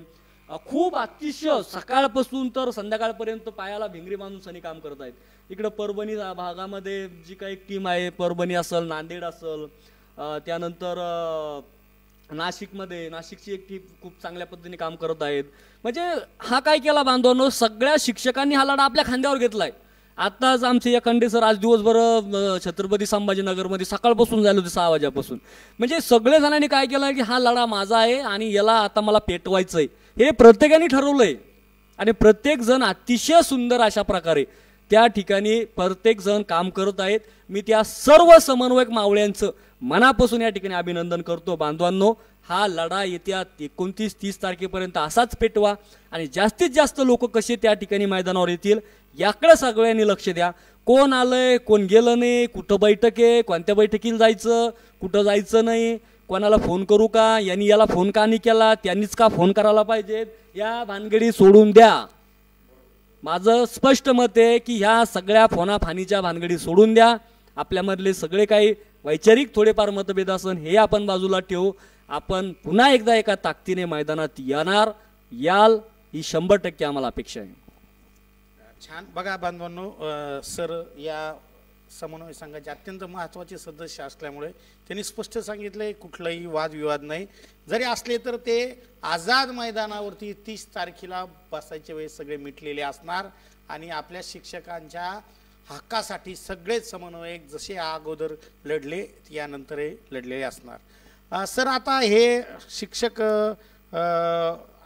खूप अतिशय सकाळपासून तर संध्याकाळपर्यंत पायाला भिंगरी बांधून सनी काम करत आहेत. इकडं परभणी भागामध्ये जी काही टीम आहे, परभणी असेल, नांदेड असेल, त्यानंतर नाशिकची एक टीम खूप चांगल्या पद्धतीने काम करत आहेत. म्हणजे हा काय केला बांधवांनो, सगळ्या शिक्षकांनी हा लढा आपल्या खांद्यावर घेतलाय. आताच आमचे या खंडे सर आज दिवसभर छत्रपती संभाजीनगरमध्ये सकाळपासून झाले होते 6 वाजेपासून. म्हणजे सगळे जणांनी काय केलं की हा लढा माझा आहे आणि याला आता मला पेटवायचं आहे, हे प्रत्येकाने ठरवलंय आणि प्रत्येक जण अतिशय सुंदर अशा प्रकारे त्या ठिकाणी प्रत्येक जण काम करत आहेत. मी त्या सर्व समन्वयक मावळ्यांचं मनापासून या ठिकाणी अभिनंदन करतो. बांधवांनो, हा लढा येत्या 29-30 तारखेपर्यंत असाच पेटवा आणि जास्तीत जास्त लोक कसे त्या ठिकाणी मैदानावर येतील याकडे सगळ्यांनी लक्ष द्या. कोण आलंय, कोण गेलं नाही, कुठं बैठक आहे, कोणत्या बैठकीला जायचं, कुठं जायचं नाही, कोणाला फोन करू का, यांनी याला फोन का नाही केला, त्यांनीच का फोन करायला पाहिजेत, या भानगडी सोडून द्या. माझं स्पष्ट मत आहे की ह्या सगळ्या फोनाफानीच्या भानगडी सोडून द्या. आपल्यामधले सगळे काही वैचारिक थोडेफार मतभेद असन हे आपण बाजूला ठेवू. आपण पुन्हा एकदा एका ताकदीने मैदानात याल ही 100% आम्हाला अपेक्षा आहे. छान. बघा बांधवांनो, सर या समन्वय संघाचे अत्यंत महत्त्वाचे सदस्य असल्यामुळे त्यांनी स्पष्ट सांगितले कुठलाही वादविवाद नाही. जरी असले तर ते आझाद मैदानावरती 30 तारखेला बसायच्या वेळेस सगळे मिटलेले असणार आणि आपल्या शिक्षकांच्या हक्कासाठी सगळेच समन्वयक जसे अगोदर लढले यानंतरही लढलेले असणार. सर, आता हे शिक्षक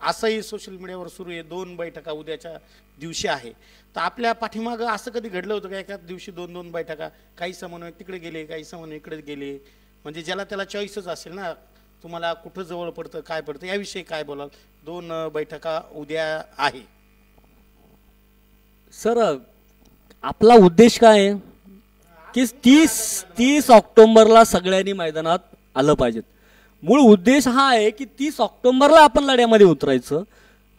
असंही सोशल मीडियावर सुरू आहे, 2 बैठका उद्याच्या दिवशी आहे, तर आपल्या पाठीमागं असं कधी घडलं होतं का एकाच दिवशी 2-2 बैठका, काही समन्वयक तिकडे गेले, काही समन्वयक इकडे गेले, म्हणजे ज्याला त्याला चॉईसच असेल ना, तुम्हाला कुठं जवळ पडतं काय पडतं याविषयी काय बोलाल? 2 बैठका उद्या आहे. सर, आपला उद्देश काय आहे की 30 ऑक्टोबरला सगळ्यांनी मैदानात आलं पाहिजेत. मूळ उद्देश हा आहे की 30 ऑक्टोबरला आपण लढ्यामध्ये उतरायचं.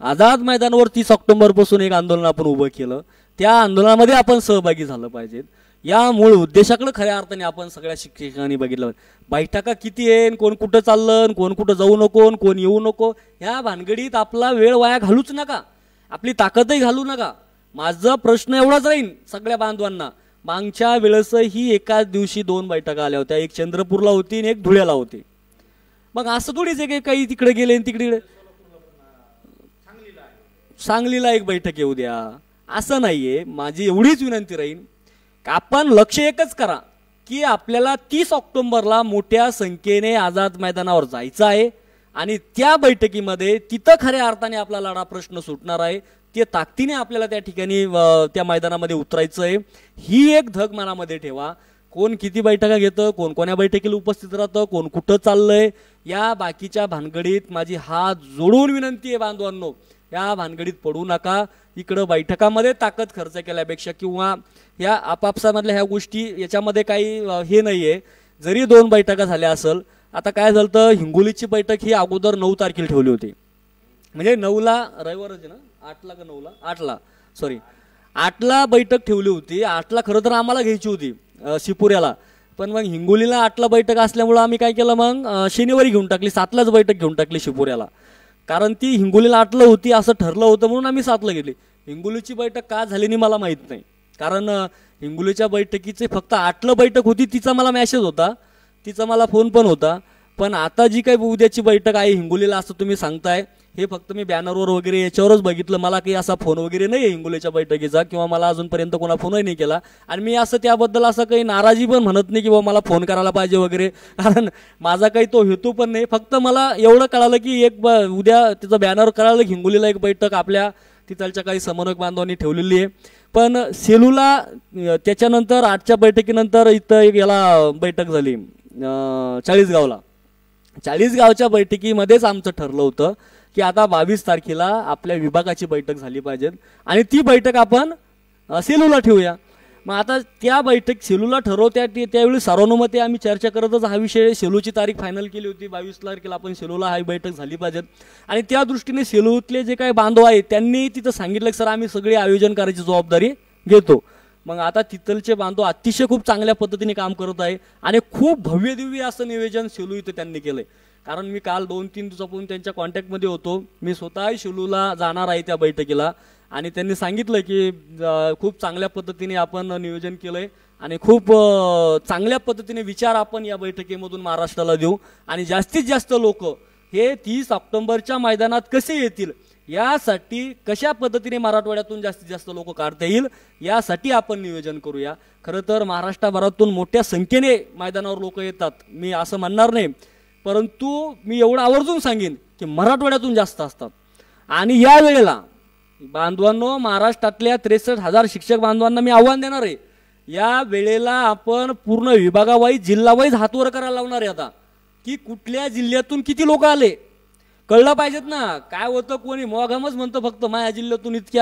आझाद मैदानावर 30 ऑक्टोबरपासून एक आंदोलन आपण उभं केलं, त्या आंदोलनामध्ये आपण सहभागी झालं पाहिजेत. या मूळ उद्देशाकडे खऱ्या अर्थाने आपण सगळ्या शिक्षकांनी बघितलं. बैठका किती आहे, कोण कुठं चाललं, कोण कुठं जाऊ नको, कोण येऊ नको, ह्या भानगडीत आपला वेळ वाया घालूच नका, आपली ताकदही घालू नका. माझा प्रश्न एवढाच राहील सगळ्या बांधवांना, मागच्या वेळेसही एकाच दिवशी 2 बैठका आल्या होत्या, एक चंद्रपूरला होती आणि एक धुळ्याला होती. मग असं थोडीच आहे की काही तिकडे गेले आणि तिकडे सांगलीला एक बैठक येऊ द्या, असं नाहीये. माझी एवढीच विनंती राहील की आपण लक्ष एकच करा की आपल्याला 30 ऑक्टोबरला मोठ्या संख्येने आझाद मैदानावर जायचं आहे आणि त्या बैठकीमध्ये तिथं खऱ्या अर्थाने आपला लढा प्रश्न सुटणार आहे. ते ताकदीने आपल्याला त्या ठिकाणी त्या मैदानामध्ये उतरायचं आहे. ही एक धग मनामध्ये ठेवा. कोण किती बैठका घेतं, कोण कोण्या बैठकीला उपस्थित राहतं, कोण कुठं चाललंय, या बाकीच्या भानगडीत माझी हात जोडून विनंती आहे बांधवांनो, या भानगडीत पडू नका. इकडं बैठकामध्ये ताकद खर्च केल्यापेक्षा किंवा या आपापसामधल्या ह्या गोष्टी याच्यामध्ये काही हे नाही आहे. जरी 2 बैठका झाल्या असेल, आता काय झालं तर हिंगोलीची बैठक ही अगोदर 9 तारखेला ठेवली होती, म्हणजे 9ला रविवारच आहे ना, 8ला का 9ला, 8ला सॉरी 8ला बैठक ठेवली होती. 8ला खरं तर आम्हाला घ्यायची होती शिपुऱ्याला, पण मग हिंगोलीला 8ला बैठक असल्यामुळं आम्ही काय केलं, मग शनिवारी घेऊन टाकली, 7लाच बैठक घेऊन टाकली शिपुऱ्याला. कारण ती हिंगोलीला 8ला होती असं ठरलं होतं म्हणून आम्ही 7ला घेतली. हिंगोलीची बैठक का झाली नाही मला माहीत नाही, कारण हिंगोलीच्या बैठकीचे फक्त 8ला बैठक होती, तिचा मला मेसेज होता, तिचा मला फोन पण होता. पण आता जी काही उद्याची बैठक आहे हिंगोलीला असं तुम्ही सांगताय, हे फक्त मी बॅनरवर वगैरे याच्यावरच बघितलं. मला काही असा फोन वगैरे नाही आहे हिंगोलीच्या बैठकीचा, किंवा मला अजूनपर्यंत कोणा फोनही नाही केला. आणि मी असं त्याबद्दल असं काही नाराजी पण म्हणत नाही की बाबा मला फोन करायला पाहिजे वगैरे, कारण माझा काही तो हेतू पण नाही. फक्त मला एवढं कळालं की उद्या तिचं बॅनर कळालं की हिंगोलीला एक बैठक आपल्या तिथलच्या काही समन्वयक बांधवांनी ठेवलेली आहे. पण सेलूला त्याच्यानंतर 8च्या बैठकीनंतर इथं एक याला बैठक झाली चाळीसगावला. चाळीसगावच्या बैठकीमध्येच आमचं ठरलं होतं की आता 22 तारखेला आपल्या विभागाची बैठक झाली पाहिजे आणि ती बैठक आपण सेलूला ठेवूया. मग आता त्या बैठक सेलूला ठरवत्या त्यावेळी सर्वानुमते आम्ही चर्चा करतच हा विषय सेलूची तारीख फायनल केली होती. 22 तारखेला आपण सेलूला हा बैठक झाली पाहिजे. आणि त्या दृष्टीने सेलूतले जे काही बांधव आहेत त्यांनी तिथं सांगितलं की सर आम्ही सगळे आयोजन करायची जबाबदारी घेतो. मग आता तिथलचे बांधव अतिशय खूप चांगल्या पद्धतीने काम करत आहे आणि खूप भव्य दिव्य असं नियोजन सेलू इथं त्यांनी केलंय. कारण मी काल 2-3 दिवसापासून त्यांच्या कॉन्टॅक्टमध्ये होतो. मी स्वतः सेलूला जाणार आहे त्या बैठकीला आणि त्यांनी सांगितलं की खूप चांगल्या पद्धतीने आपण नियोजन केलंय आणि खूप चांगल्या पद्धतीने विचार आपण या बैठकीमधून महाराष्ट्राला देऊ आणि जास्तीत जास्त लोक हे 30 ऑक्टोबरच्या मैदानात कसे येतील यासाठी कशा पद्धतीने मराठवाड्यातून जास्तीत जास्त लोक काढता येईल यासाठी आपण नियोजन करूया. खरं तर महाराष्ट्रभरातून मोठ्या संख्येने मैदानावर लोक येतात, मी असं म्हणणार नाही, परंतु मी एवढं आवर्जून सांगेन की मराठवाड्यातून जास्त असतात. आणि या वेळेला बांधवांनो, महाराष्ट्रातल्या 63,000 शिक्षक बांधवांना मी आव्हान देणार आहे, या वेळेला आपण पूर्ण विभागावाईज जिल्हावाईज हातवर करायला लावणार आहे आता की कुठल्या जिल्ह्यातून किती लोक आले कळलं पाहिजेत ना. काय होतं कोणी मोगामच म्हणतं फक्त माझ्या जिल्ह्यातून इतके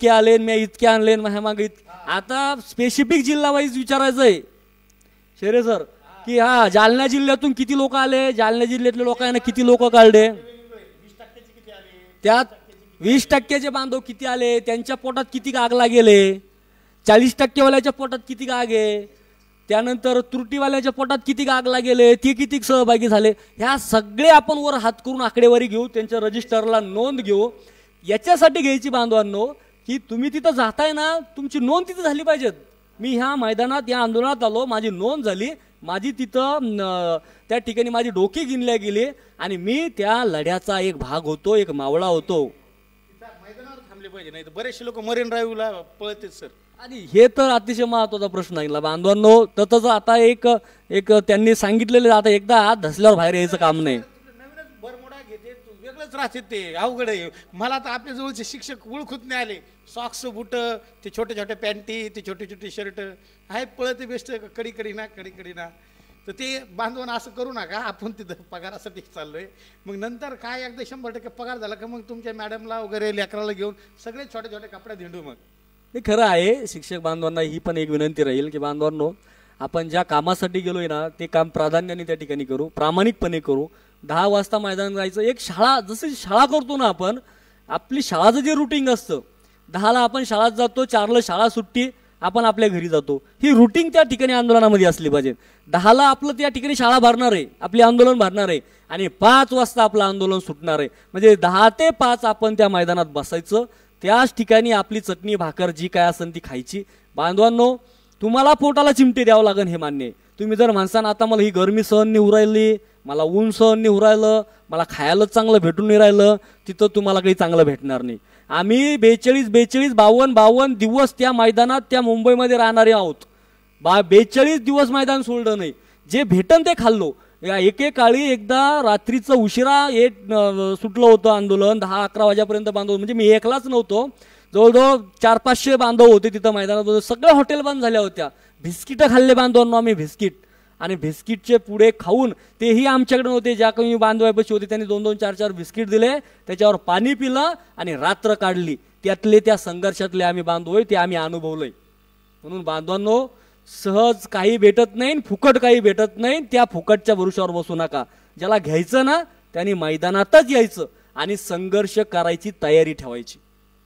आले मी इतके आणले माझ्या मागे. आता स्पेसिफिक जिल्हा वाईज विचारायचं आहे शेरे सर की हा जालना जिल्ह्यातून किती लोक आले, जालना जिल्ह्यातल्या लोकांना किती लोक काढले, त्यात 20% बांधव किती आले, त्यांच्या पोटात किती आगला गेले, 40% वाल्याच्या पोटात किती आग आहे, त्यानंतर त्रुटीवाल्याच्या पोटात किती आगला गेले, ते किती सहभागी झाले, ह्या सगळे आपण वर हात करून आकडेवारी घेऊ, त्यांच्या रजिस्टरला नोंद घेऊ. याच्यासाठी घ्यायची बांधवांनो की तुम्ही तिथं जाताय ना, तुमची नोंद तिथं झाली पाहिजे. मी ह्या मैदानात या आंदोलनात आलो, माझी नोंद झाली, माझी तिथं त्या ठिकाणी माझी डोकी गिनल्या गेली आणि मी त्या लढ्याचा एक भाग होतो, एक मावळा होतो. मैदानावर थांबले पाहिजे, नाही तर बरेचसे लोक मरीन ड्राईव्हला पळतात सर. आणि हे तर अतिशय महत्वाचा प्रश्न आहे बांधवांनो. तसंच आता एक त्यांनी सांगितलेलं, आता एकदा हात धसल्यावर बाहेर यायचं काम नाही. नवीनच बरमुडा घेते, वेगळंच राहते, ते अवघड आहे. मला तर आपल्या जवळचे शिक्षक ओळखूत नाही आले. सॉक्स बुट, ते छोटे छोटे पॅन्टी, ते छोटे छोटे शर्ट आहे, पळते बेस्ट कडी ना. तर ते बांधवांना असं करू नका, आपण तिथं पगारासाठी चाललोय. मग नंतर काय एकदा 100% पगार झाला का मग तुमच्या मॅडमला वगैरे लेकराला घेऊन सगळे छोटे छोटे कपडे धिंडू. मग हे खरं आहे. शिक्षक बांधवांना ही पण एक विनंती राहील की बांधवांनो, आपण ज्या कामासाठी गेलोय ना ते काम प्राधान्याने त्या ठिकाणी करू, प्रामाणिकपणे करू. 10 वाजता मैदान जायचं, एक शाळा जसं शाळा करतो ना आपण, आपली शाळाचं जे रुटीन असतं, 10ला आपण शाळेत जातो, 4ला शाळा सुट्टी, आपण आपल्या घरी जातो. ही रुटीन त्या ठिकाणी आंदोलनामध्ये असली पाहिजे. 10ला आपलं त्या ठिकाणी शाळा भरणार आहे, आपले आंदोलन भरणार आहे आणि 5 वाजता आपलं आंदोलन सुटणार आहे. म्हणजे 10 ते 5 आपण त्या मैदानात बसायचं. त्याच ठिकाणी आपली चटणी भाकर जी काय असेल ती खायची. बांधवांनो, तुम्हाला पोटाला चिमटे द्यावं लागेल हे मान्य आहे. तुम्ही जर म्हणसान आता मला ही गरमी सहन नाही होऊ राहिली, मला ऊन सहन नाही होऊ राहिलं, मला खायला चांगलं भेटून नाही राहिलं, तिथं तुम्हाला काही चांगलं भेटणार नाही. आम्ही 42 52 दिवस त्या मैदानात त्या मुंबईमध्ये राहणारे आहोत. 42 दिवस मैदान सोडलं नाही. जे भेटन ते खाल्लो. या एकेकाळी एकदा रात्रीचं उशिरा सुटलं होतं आंदोलन, 10-11 वाजेपर्यंत बांधव, म्हणजे मी एकलाच नव्हतो, जवळजवळ 400-500 बांधव होते तिथं मैदानात. सगळ्या हॉटेल बंद झाल्या होत्या. बिस्किटं खाल्ले बांधवांनो आम्ही, बिस्किट. आणि बिस्किटचे पुढे खाऊन, तेही आमच्याकडे नव्हते, ज्या काही बांधवायपाशी होते त्यांनी 2-2 4-4 बिस्किट दिले, त्याच्यावर पाणी पिलं आणि रात्र काढली. त्यातले त्या संघर्षातले आम्ही बांधव ते आम्ही अनुभवलंय. म्हणून बांधवांनो, सहज काही भेटत नाही, फुकट काही भेटत नाही. त्या फुकटच्या भरोशावर बसू नका. ज्याला घ्यायचं ना त्यांनी मैदानातच यायचं आणि संघर्ष करायची तयारी ठेवायची.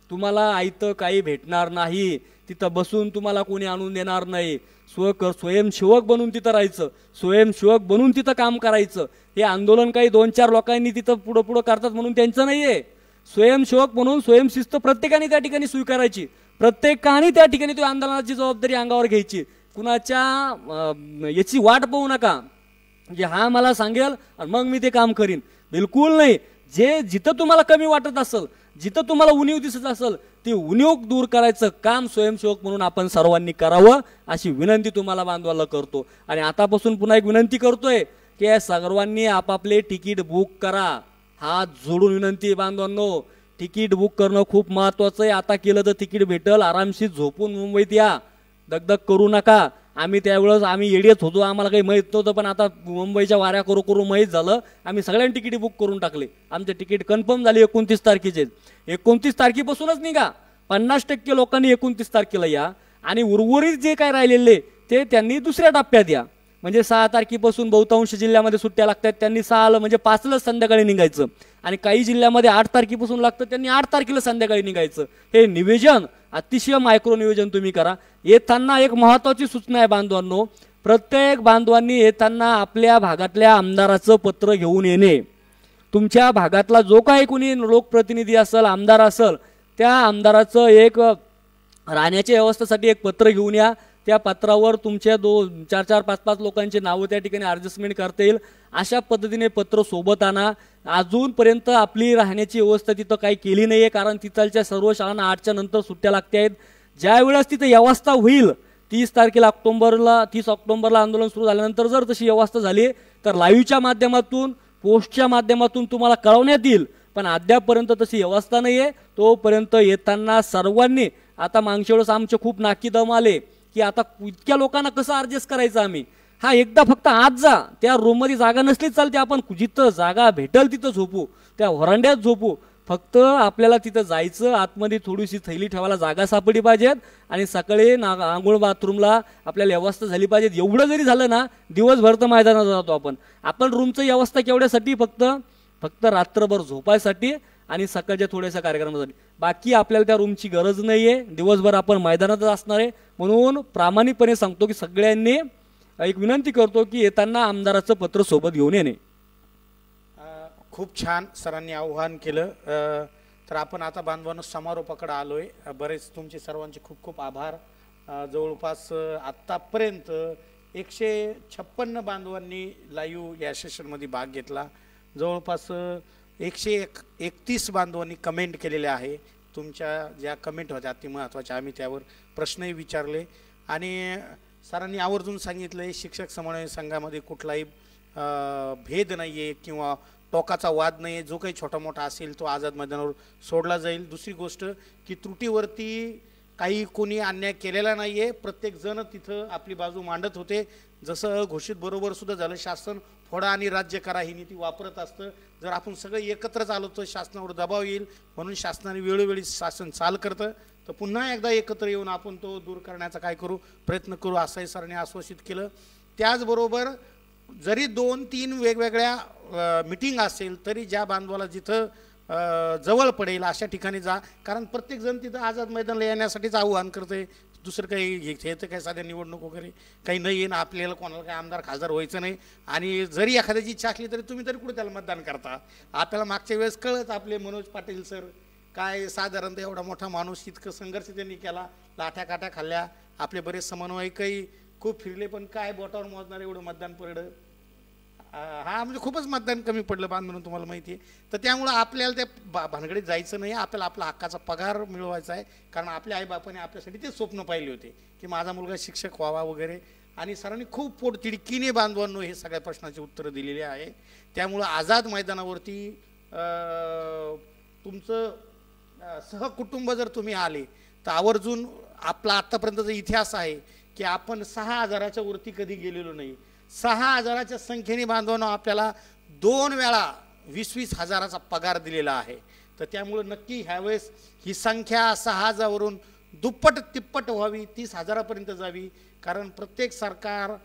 तुम्हाला आयतं काही भेटणार नाही, तिथं बसून तुम्हाला कोणी आणून देणार नाही. स्वयंसेवक बनून तिथं राहायचं, स्वयंसेवक बनून तिथं काम करायचं. हे आंदोलन काही 2-4 लोकांनी तिथं पुढं करतात म्हणून त्यांचं नाहीये. स्वयंसेवक म्हणून स्वयंशिस्त प्रत्येकाने त्या ठिकाणी स्वीकारायची. प्रत्येकाने त्या ठिकाणी त्या आंदोलनाची जबाबदारी अंगावर घ्यायची. कुणाच्या याची वाट पाहू नका, म्हणजे हा मला सांगेल आणि मग मी ते काम करीन. बिलकुल नाही. जिथं तुम्हाला कमी वाटत असेल, जिथं तुम्हाला उणीव दिसत असेल, ती उणीव दूर करायचं काम स्वयंसेवक म्हणून आपण सर्वांनी करावं, अशी विनंती तुम्हाला बांधवाला करतो. आणि आतापासून पुन्हा एक विनंती करतोय की सर्वांनी आपापले तिकीट बुक करा. हात जोडून विनंती आहे बांधवांनो, तिकीट बुक करणं खूप महत्वाचं आहे. आता केलं तर तिकीट भेटल. आरामशीर झोपून मुंबईत या, दगदग करू नका. आम्ही त्यावेळेस येडीच होतो, आम्हाला काही माहीत नव्हतं, पण आता मुंबईच्या वाऱ्या करू माहीत झालं. आम्ही सगळ्यांनी तिकीट बुक करून टाकले. आमचे तिकीट कन्फर्म झाले 29 तारखेचे. 29 तारखेपासूनच निघा. 50% लोकांनी 29 तारखेला या आणि उर्वरित जे काय राहिलेले ते त्यांनी दुसऱ्या टप्प्यात या. म्हणजे 6 तारखेपासून बहुतांश जिल्ह्यामध्ये सुट्ट्या लागतात, त्यांनी 6ला म्हणजे 5लाच संध्याकाळी निघायचं. आणि काही जिल्ह्यामध्ये 8 तारखेपासून लागतं, त्यांनी 8 तारखेला संध्याकाळी निघायचं. हे नियोजन अतिशय मायक्रो नियोजन तुम्ही करा. येताना एक महत्त्वाची सूचना आहे बांधवांनो, प्रत्येक बांधवांनी येताना आपल्या भागातल्या आमदाराचं पत्र घेऊन येणे. तुमच्या भागातला जो काही कोणी लोकप्रतिनिधी असेल, आमदार असेल, त्या आमदाराचं एक राहण्याच्या व्यवस्थेसाठी एक पत्र घेऊन या. त्या पत्रावर तुमच्या 2-4-4 5-5 लोकांची नावं त्या ठिकाणी ॲडजस्टमेंट करता येईल. अशा पद्धतीने पत्र सोबत आणा. अजूनपर्यंत आपली राहण्याची व्यवस्था तिथं काही केली नाही आहे, कारण तिथलच्या सर्व शाळांना 8च्या नंतर सुट्ट्या लागत आहेत. ज्या वेळेस तिथं व्यवस्था होईल 30 ऑक्टोबरला आंदोलन सुरू झाल्यानंतर जर तशी व्यवस्था झाली तर लाईव्हच्या माध्यमातून, पोस्टच्या माध्यमातून तुम्हाला कळवण्यात येईल. पण अद्यापपर्यंत तशी व्यवस्था नाही आहे. तोपर्यंत येताना सर्वांनी, आता मागच्या वेळेस आमचे खूप नाकी दम आले की आता इतक्या लोकांना कसं ॲडजस्ट करायचं आम्ही. हा एकदा फक्त आत जा, त्या रूममध्ये जागा नसलीच चालते, आपण जिथं जागा भेटल तिथं झोपू, त्या व्हरांड्यात झोपू. फक्त आपल्याला तिथं जायचं, आतमध्ये थोडीशी थैली ठेवायला जागा सापडली पाहिजेत आणि सकाळी आंघोळ बाथरूमला आपल्याला व्यवस्था झाली पाहिजे. एवढं जरी झालं ना, दिवसभर तर मैदानात जातो आपण रूमचं व्यवस्था केवढ्यासाठी, फक्त रात्रभर झोपायसाठी आणि सकाळच्या थोड्याशा कार्यक्रमासाठी. बाकी आपल्याला त्या रूमची गरज नाही आहे. दिवसभर आपण मैदानातच असणार आहे. म्हणून प्रामाणिकपणे सांगतो की सगळ्यांनी एक विनंती करतो की येताना आमदाराचं पत्र सोबत घेऊन येणे. खूप छान सरांनी आव्हान केलं. तर आपण आता बांधवांनो समारोपाकडे आलोय. बरेच तुमचे सर्वांचे खूप खूप आभार. जवळपास आत्तापर्यंत 156 बांधवांनी लाईव्ह या सेशनमध्ये भाग घेतला. जवळपास 131 बांधवांनी कमेंट केलेले आहे. तुमच्या ज्या कमेंट होत्या अति महत्त्वाच्या, आम्ही त्यावर प्रश्नही विचारले आणि सरांनी आवर्जून सांगितलं शिक्षक समन्वय संघामध्ये कुठलाही भेद नाही आहे किंवा टोकाचा वाद नाही आहे. जो काही छोटा मोठा असेल तो आझाद मैदानावर सोडला जाईल. दुसरी गोष्ट की त्रुटीवरती काही कोणी अन्याय केलेला नाही आहे. प्रत्येकजण तिथं आपली बाजू मांडत होते. जसं घोषित बरोबर सुद्धा झालं, शासन फोडा आणि राज्य करा ही नीती वापरत असतं. जर आपण सगळे एकत्रच आलो तर शासनावर दबाव येईल, म्हणून शासनाने वेळोवेळी शासन चाल करतं. तर पुन्हा एकदा एकत्र येऊन आपण तो दूर करण्याचा काय करू, प्रयत्न करू असंही सरांनी आश्वासित केलं. त्याचबरोबर जरी 2-3 वेगवेगळ्या मीटिंग असेल तरी ज्या बांधवाला जिथं जवळ पडेल अशा ठिकाणी जा, कारण प्रत्येकजण तिथं आझाद मैदानाला येण्यासाठीच आव्हान करते. दुसरं काही घ्यायचं काय साध्या निवडणूक वगैरे काही नाही आहे ना, आपल्याला कोणाला काही आमदार खासदार व्हायचं नाही. आणि जरी एखाद्याची इच्छा असली तरी तुम्ही तरी कुठे त्याला मतदान करता. आपल्याला मागच्या वेळेस कळत आपले मनोज पाटील सर काय साधारणतः एवढा मोठा माणूस, इतकं संघर्ष त्यांनी केला, लाठ्या काठ्या खाल्ल्या, आपले बरेच समन्वयकही खूप फिरले, पण काय बोटावर मोजणार एवढं मतदान पडलं. हा म्हणजे खूपच मतदान कमी पडलं बांध म्हणून तुम्हाला माहिती आहे. तर त्यामुळं आपल्याला त्या भानगडीत जायचं नाही. आपल्याला आपला हक्काचा पगार मिळवायचा आहे. कारण आपल्या आईबापाने आपल्यासाठी ते स्वप्न पाहिले होते की माझा मुलगा शिक्षक व्हावा वगैरे. आणि सरांनी खूप पोटतिडकीने बांधवांनो हे सगळ्या प्रश्नाची उत्तरं दिलेली आहे. त्यामुळं आझाद मैदानावरती तुमचं सहकुटुंब जर तुम्ही आले तर आवर्जून आपला आत्तापर्यंतचा इतिहास आहे की आपण 6,000च्या वरती कधी गेलेलो नाही. 6,000च्या संख्येने बांधवांनो आपल्याला 2 वेळा 20-20 हजाराचा पगार दिलेला आहे. तर त्यामुळं नक्की ह्यावेळेस ही संख्या 6,000वरून दुप्पट तिप्पट व्हावी, 30,000पर्यंत जावी. कारण प्रत्येक सरकार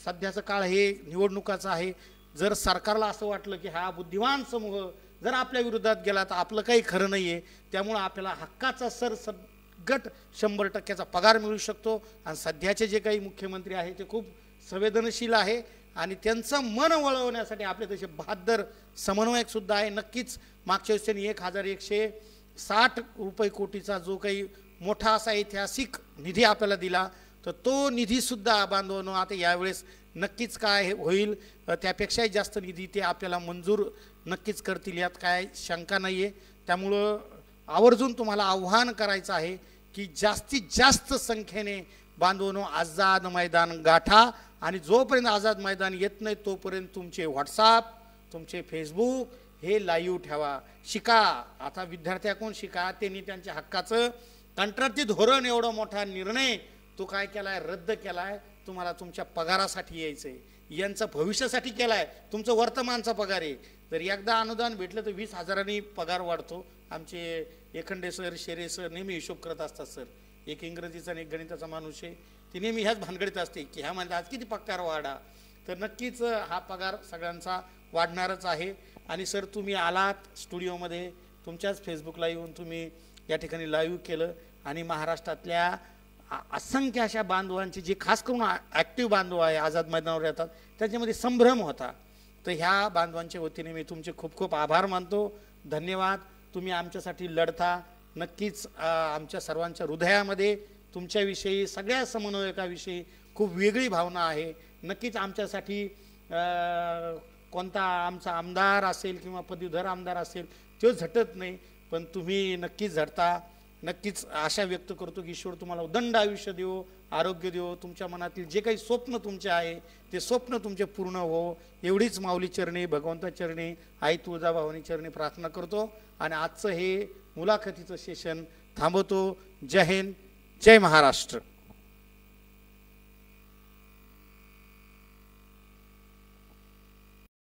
सध्याचं काळ हे निवडणुकाचं आहे. जर सरकारला असं वाटलं की हा बुद्धिमान समूह जर आपल्या विरोधात गेला तर आपलं काही खरं नाही आहे, त्यामुळं आपल्याला हक्काचा सरसकट 100% पगार मिळू शकतो. आणि सध्याचे जे काही मुख्यमंत्री आहे ते खूप संवेदनशील आहे आणि त्यांचं मन वळवण्यासाठी आपले तसे बहादर समन्वयकसुद्धा आहे. नक्कीच मागच्या वेळेस त्यांनी 1,160 रुपये कोटीचा जो काही मोठा असा ऐतिहासिक निधी आपल्याला दिला, तर तो निधीसुद्धा बांधवांनो आता यावेळेस नक्कीच काय होईल, त्यापेक्षाही जास्त निधी ते आपल्याला मंजूर नक्कीच करतील, यात काय शंका नाही आहे. त्यामुळं आवर्जून तुम्हाला आव्हान करायचं आहे की जास्तीत जास्त संख्येने बांधवांनो आझाद मैदान गाठा. आणि जोपर्यंत आझाद मैदान येत नाही तोपर्यंत तुमचे व्हॉट्सअप, तुमचे फेसबुक हे लाईव्ह ठेवा. शिका, आता विद्यार्थ्याकडून शिका. त्यांनी त्यांच्या हक्काचं कंत्राटी धोरण एवढा मोठा निर्णय तो काय केला आहे, रद्द केला आहे. तुम्हाला तुमच्या पगारासाठी यायचं आहे, यांचं भविष्यासाठी केला आहे. तुमचं वर्तमानचा पगार आहे. जर एकदा अनुदान भेटलं तर 20,000नी पगार वाढतो. आमचे एखंडे सर, शेरे सर नेहमी हिशोब करत असतात. सर एक इंग्रजीचा आणि एक गणिताचा माणूस आहे, ती नेहमी ह्याच भानगडीत असते की ह्या म्हणजे आज किती पगार वाढा. तर नक्कीच हा पगार सगळ्यांचा वाढणारच आहे. आणि सर तुम्ही आलात स्टुडिओमध्ये, तुमच्याच फेसबुकला येऊन तुम्ही या ठिकाणी लाईव्ह केलं आणि महाराष्ट्रातल्या असंख्य अशा बांधवांचे जे खास करून ॲक्टिव्ह बांधव आहे आझाद मैदानावर येतात त्याच्यामध्ये संभ्रम होता. तर ह्या बांधवांच्या वतीने मी तुमचे खूप खूप आभार मानतो. धन्यवाद. तुम्ही आमच्यासाठी लढता. नक्कीच आमच्या सर्वांच्या हृदयामध्ये तुमच्याविषयी, सगळ्या समन्वयकाविषयी खूप वेगळी भावना आहे. नक्कीच आमच्यासाठी कोणता आमचा आमदार असेल किंवा पदवीधर आमदार असेल तो झटत नाही, पण तुम्ही नक्कीच झटता. नक्कीच आशा व्यक्त करतो की ईश्वर तुम्हाला उदंड आयुष्य देवो, आरोग्य देवो. तुमच्या मनातील जे काही स्वप्न तुमचे आहे ते स्वप्न तुमचे पूर्ण हो, एवढीच माऊली चरणी, भगवंता चरणी, आई तुळजाभवानी चरणी प्रार्थना करतो. आणि आजचं हे मुलाखतीचं सेशन थांबवतो. जय हिंद, जय महाराष्ट्र.